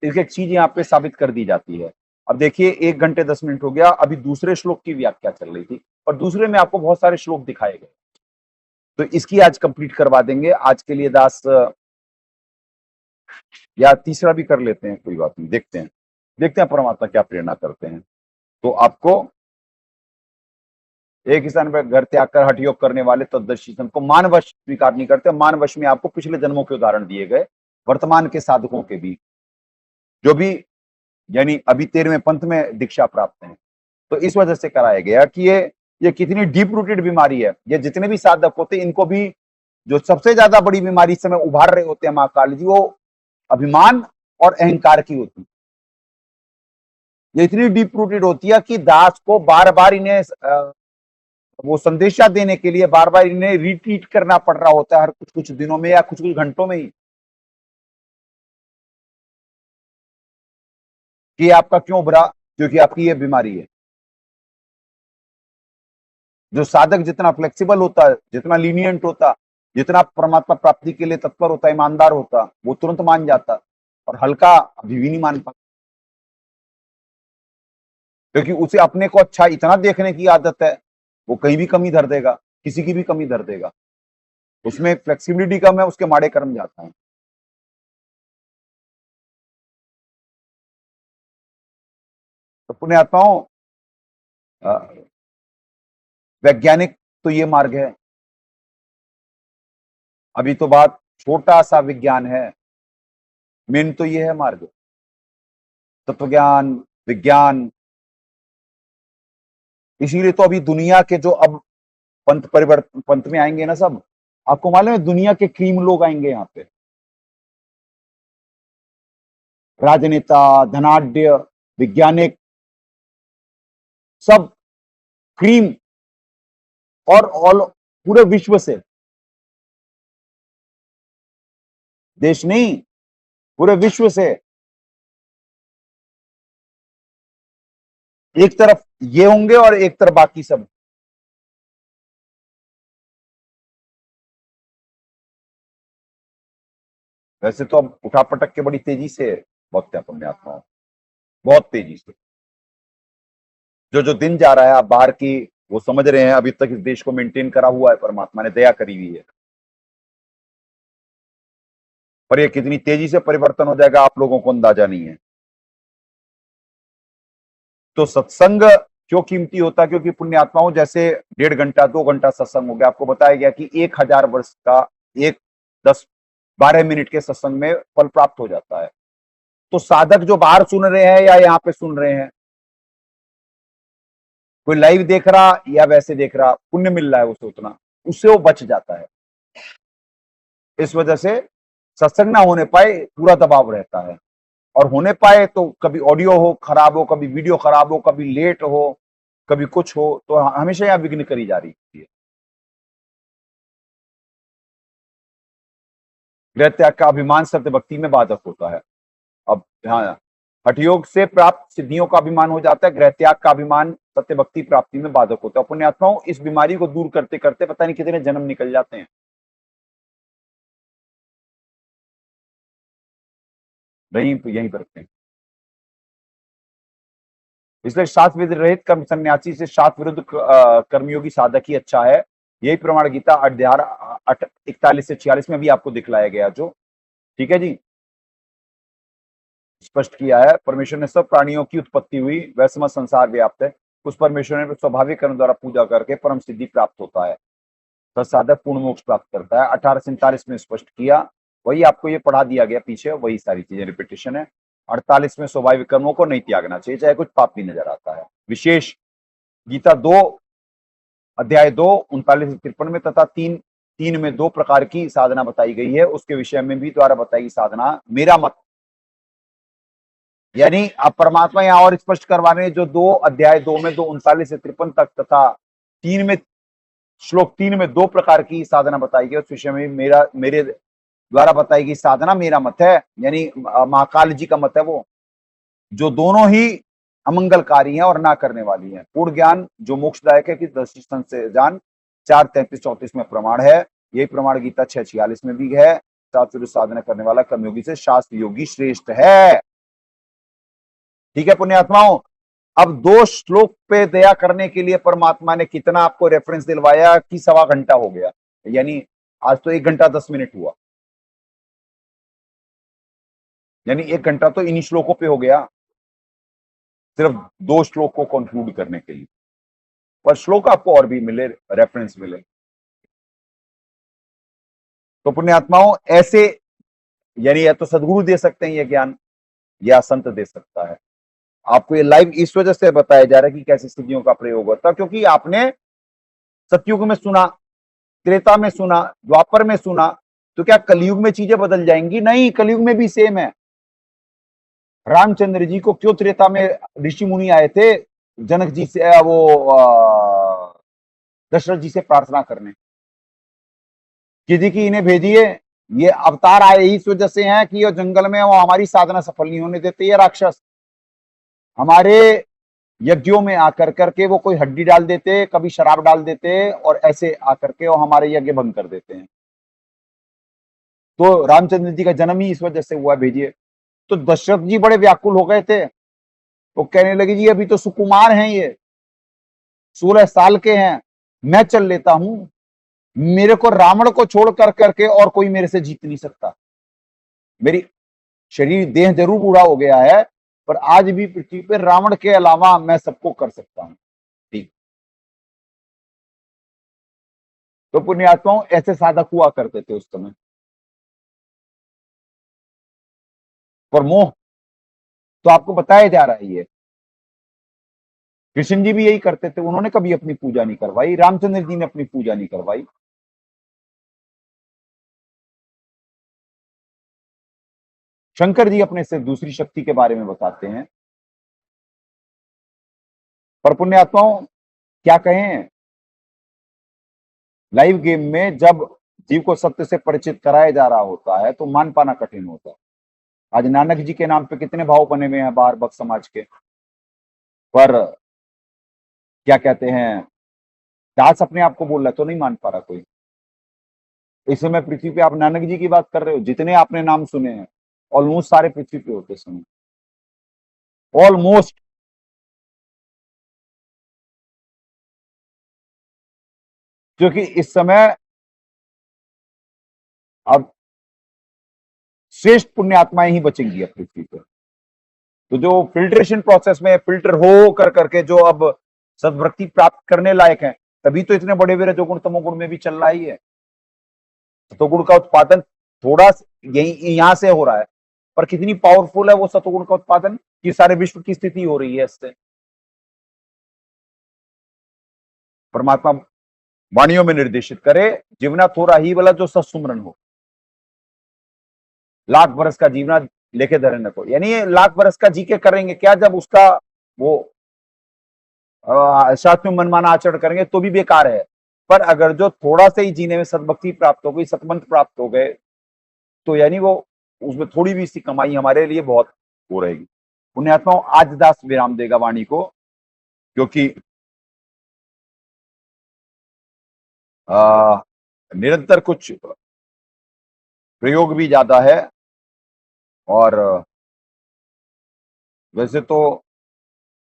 इसकी एक चीज यहाँ पे साबित कर दी जाती है। अब देखिए 1 घंटे 10 मिनट हो गया, अभी दूसरे श्लोक की व्याख्या चल रही थी और दूसरे में आपको बहुत सारे श्लोक दिखाए गए, तो इसकी आज कंप्लीट करवा देंगे। आज के लिए दास या तीसरा भी कर लेते हैं, कोई बात नहीं, देखते हैं परमात्मा क्या प्रेरणा करते हैं। तो आपको एक ही स्थान पर घर त्याग कर हठ योग करने वाले तत्दर्शी संत को मानवश स्वीकार नहीं करते। मानवश में आपको पिछले जन्मों के उदाहरण दिए गए, वर्तमान के साधकों के भी, जो भी यानी अभी 13वें पंथ में दीक्षा प्राप्त हैं। तो इस वजह से कराया गया कि ये कितनी डीप रूटेड बीमारी है। ये जितने भी साधक होते हैं, इनको भी जो सबसे ज्यादा बड़ी बीमारी इस समय उभार रहे होते हैं महाकाल जी, वो अभिमान और अहंकार की होती है। ये इतनी डीप रूटेड होती है कि दास को बार बार इन्हें वो संदेशा देने के लिए बार बार इन्हें रिट्रीट करना पड़ रहा होता है, हर कुछ कुछ दिनों में या कुछ कुछ घंटों में ही, कि आपका क्यों उभरा, क्योंकि आपकी ये बीमारी है। जो साधक जितना फ्लेक्सिबल होता है, जितना लीनियंट होता, जितना परमात्मा प्राप्ति के लिए तत्पर होता, ईमानदार होता, वो तुरंत मान जाता, और हल्का अभी भी नहीं मान पाता, क्योंकि उसे अपने को अच्छा इतना देखने की आदत है, वो कहीं भी कमी धर देगा, किसी की भी कमी धर देगा। उसमें फ्लेक्सिबिलिटी कम है, उसके माड़े कर्म जाता है। तो पुण्यात्माओं, वैज्ञानिक तो ये मार्ग है, अभी तो बात छोटा सा विज्ञान है, मेन तो ये है मार्ग, तत्व ज्ञान, विज्ञान। इसीलिए तो अभी दुनिया के जो अब पंथ में आएंगे ना सब, आपको मालूम है दुनिया के क्रीम लोग आएंगे यहाँ पे, राजनेता, धनाढ्य, वैज्ञानिक, सब क्रीम, और ऑल पूरे विश्व से, देश नहीं, पूरे विश्व से। एक तरफ ये होंगे और एक तरफ बाकी सब। वैसे तो अब उठापटक के बड़ी तेजी से वक्त है पुण्यात्माओं, बहुत तेजी से। जो दिन जा रहा है, आप बाहर की वो समझ रहे हैं, अभी तक इस देश को मेंटेन करा हुआ है, परमात्मा ने दया करी हुई है, पर ये कितनी तेजी से परिवर्तन हो जाएगा आप लोगों को अंदाजा नहीं है। तो सत्संग क्यों कीमती होता है? क्योंकि पुण्यात्माओं, जैसे 1.5 घंटा 2 घंटा सत्संग हो गया, आपको बताया गया कि 1000 वर्ष का एक 10-12 मिनट के सत्संग में फल प्राप्त हो जाता है। तो साधक जो बाहर सुन रहे हैं या यहाँ पे सुन रहे हैं, कोई लाइव देख रहा या वैसे देख रहा, पुण्य मिल रहा है उसे उतना, उससे वो बच जाता है। इस वजह से सत्संग ना होने पाए पूरा दबाव रहता है, और होने पाए तो कभी ऑडियो हो खराब हो, कभी वीडियो खराब हो, कभी लेट हो, कभी कुछ हो, तो हमेशा यहाँ विघ्न करी जा रही है। गृह त्याग का अभिमान सत्य भक्ति में बाधक होता है। अब हाँ, हठयोग से प्राप्त सिद्धियों का अभिमान हो जाता है, गृह त्याग का अभिमान सत्य भक्ति प्राप्ति में बाधक होता है। पुण्यात्माओं, इस बीमारी को दूर करते करते पता नहीं कितने जन्म निकल जाते हैं, यहीं पर रखते हैं। इसलिए शास्त्र विरुद्ध रहित कर्म सन्यासी से शास्त्र विरुद्ध कर्मयोगी साधक ही अच्छा है। यही प्रमाण गीता अध्याय 41 से 46 में भी आपको दिखलाया गया, जो ठीक है जी, स्पष्ट किया है। परमेश्वर ने सब प्राणियों की उत्पत्ति हुई, वह समस्त संसार व्याप्त है, उस परमेश्वर ने स्वाभाविक कर्म द्वारा पूजा करके परम सिद्धि प्राप्त होता है, साधक पूर्ण मोक्ष प्राप्त करता है। 1847 में स्पष्ट किया, वही आपको ये पढ़ा दिया गया पीछे, वही सारी चीजें रिपीटेशन है। 48 में स्वाभाविक कर्मों को नहीं त्यागना चाहिए, चाहे कुछ पाप भी नजर आता है। विशेष गीता 2 अध्याय 2 39 से 53 में तथा 3 में 2 प्रकार की साधना बताई गई है, उसके विषय में भी द्वारा बताई साधना मेरा मत, यानी अब परमात्मा यहाँ और स्पष्ट करवा रहे हैं, जो 2 अध्याय 2 में 2 39 से 53 तक तथा 3 में श्लोक 3 में 2 प्रकार की साधना बताई गई, उस विषय में मेरे द्वारा बताई गई साधना मेरा मत है, यानी महाकाल जी का मत है, वो जो दोनों ही अमंगलकारी हैं और ना करने वाली हैं। पूर्ण ज्ञान जो मोक्षदायक है कि दृष्टि से जान 4:33-34 में प्रमाण है। यही प्रमाण गीता 6:46 में भी है। शास्त्र साधना करने वाला कर्मयोगी से शास्त्र योगी श्रेष्ठ है। ठीक है पुण्यात्माओं, अब 2 श्लोक पे दया करने के लिए परमात्मा ने कितना आपको रेफरेंस दिलवाया कि 1.25 घंटा हो गया, यानी आज तो 1 घंटा 10 मिनट हुआ, यानी 1 घंटा तो इन्हीं श्लोकों पे हो गया, सिर्फ 2 श्लोक को कंक्लूड करने के लिए। पर श्लोक आपको और भी मिले, रेफरेंस मिले। तो पुण्यात्माओं ऐसे, यानी या तो सदगुरु दे सकते हैं ये ज्ञान, या संत दे सकता है। आपको ये लाइव इस वजह से बताया जा रहा है कि कैसे सिद्धियों का प्रयोग होता है, क्योंकि आपने सतयुग में सुना, त्रेता में सुना, द्वापर में सुना, तो क्या कलयुग में चीजें बदल जाएंगी? नहीं, कलयुग में भी सेम है। रामचंद्र जी को क्यों त्रेता में ऋषि मुनि आए थे जनक जी से, दशरथ जी से प्रार्थना करने कि जी की इन्हें भेजिए, ये अवतार आए इस वजह से हैं कि ये जंगल में वो हमारी साधना सफल नहीं होने देते, ये राक्षस हमारे यज्ञों में आकर करके वो कोई हड्डी डाल देते, कभी शराब डाल देते, और ऐसे आकर के वो हमारे यज्ञ भंग कर देते हैं। तो रामचंद्र जी का जन्म ही इस वजह से हुआ, भेजिए। तो दशरथ जी बड़े व्याकुल हो गए थे, वो कहने लगे जी अभी तो सुकुमार हैं, ये 16 साल के हैं, मैं चल लेता हूं, मेरे को रावण को छोड़ कर करके और कोई मेरे से जीत नहीं सकता। मेरी शरीर देह जरूर बूढ़ा हो गया है, पर आज भी पृथ्वी पर रावण के अलावा मैं सबको कर सकता हूं। ठीक, तो पुण्यात्माओं ऐसे साधक हुआ करते थे उस समय। पर मोह तो आपको बताया जा रहा है, ये कृष्ण जी भी यही करते थे, उन्होंने कभी अपनी पूजा नहीं करवाई, रामचंद्र जी ने अपनी पूजा नहीं करवाई। शंकर जी अपने से दूसरी शक्ति के बारे में बताते हैं। पर पुण्यात्माओं क्या कहें, लाइव गेम में जब जीव को सत्य से परिचित कराया जा रहा होता है तो मान पाना कठिन होता है। आज नानक जी के नाम पे कितने भाव बने हुए हैं बाहर भक्त समाज के, पर क्या कहते हैं, दास अपने आप को बोल रहा है तो नहीं मान पा रहा कोई। इस समय पृथ्वी पे आप नानक जी की बात कर रहे हो, जितने आपने नाम सुने हैं ऑलमोस्ट सारे पृथ्वी पे होते समय, ऑलमोस्ट। क्योंकि इस समय अब श्रेष्ठ पुण्य आत्माएं ही बचेंगी अब पृथ्वी पर। तो जो फिल्ट्रेशन प्रोसेस में फिल्टर हो कर करके जो अब सद्वृत्ति प्राप्त करने लायक है, तभी तो इतने बड़े बड़े रजोगुण तमोगुण में भी चल रहा ही है। सतोगुण का उत्पादन थोड़ा यही यहां से हो रहा है, पर कितनी पावरफुल है वो सतोगुण का उत्पादन कि सारे विश्व की स्थिति हो रही है इससे। परमात्मा वाणियों में निर्देशित करे, जीवना थोड़ा ही वाला जो सत्सुमरन हो, लाख बरस का जीवना लेके धरे न को, यानी ये लाख बरस का जी के करेंगे क्या, जब उसका वो शास्त्र में मनमाना आचरण करेंगे तो भी बेकार है। पर अगर जो थोड़ा से ही जीने में सद्भक्ति प्राप्त हो गई, सतमंत्र प्राप्त हो गए, तो यानी वो उसमें थोड़ी भी सी कमाई हमारे लिए बहुत हो रहेगी। पुण्यात्माओं आज दास विराम देगा वाणी को, क्योंकि निरंतर कुछ प्रयोग भी ज्यादा है, और वैसे तो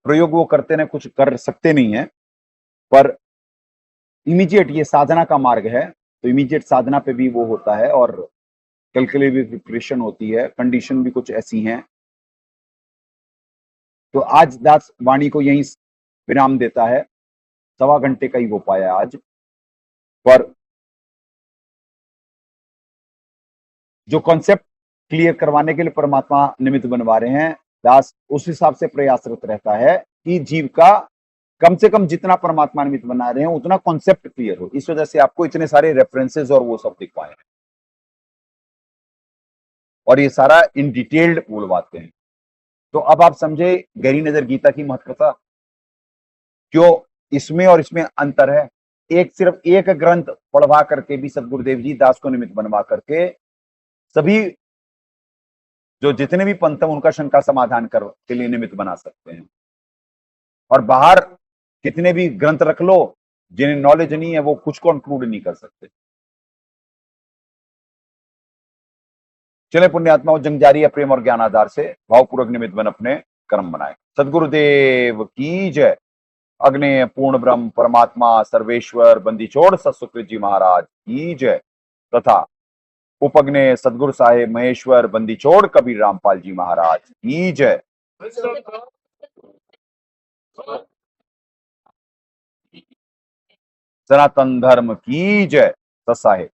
प्रयोग वो करते ना कुछ कर सकते नहीं है, पर इमीडिएट ये साधना का मार्ग है, तो इमीडिएट साधना पे भी वो होता है, और कल के लिए भी प्रिपरेशन होती है, कंडीशन भी कुछ ऐसी हैं। तो आज दास वाणी को यहीं विराम देता है, 1.25 घंटे का ही हो पाया आज, पर जो कॉन्सेप्ट क्लियर करवाने के लिए परमात्मा निमित्त बनवा रहे हैं, दास उस हिसाब से प्रयासरत रहता है कि जीव का कम से कम जितना परमात्मा निमित्त बना रहे हैं उतना कॉन्सेप्ट क्लियर हो। इस वजह से आपको इतने सारे रेफरेंसेस और वो सब दिख पाए हैं, और ये सारा इन डिटेल्ड बोलवाते हैं। तो अब आप समझे गहरी नजर गीता की महत्वता, क्यों इसमें और इसमें अंतर है। एक सिर्फ एक ग्रंथ पढ़वा करके भी सदगुरुदेव जी दास को निमित्त बनवा करके सभी जो जितने भी पंथ उनका शंका समाधान कर के लिए निमित्त बना सकते हैं, और बाहर कितने भी ग्रंथ रख लो, जिन्हें नॉलेज नहीं है वो कुछ कंक्लूड नहीं कर सकते। चले पुण्यात्माओं, जंग जारी है प्रेम और ज्ञान आधार से, भावपूर्वक निमित्त बन अपने कर्म बनाए। सदगुरुदेव की जय। अग्नि पूर्ण ब्रह्म परमात्मा सर्वेश्वर बंदीछोड़ सतसुकृत जी महाराज की जय तथा उपग्ने सदगुरु साहेब महेश्वर बंदीछोड़ कबीर रामपाल जी महाराज की जय। सनातन धर्म की जय। सत साहेब।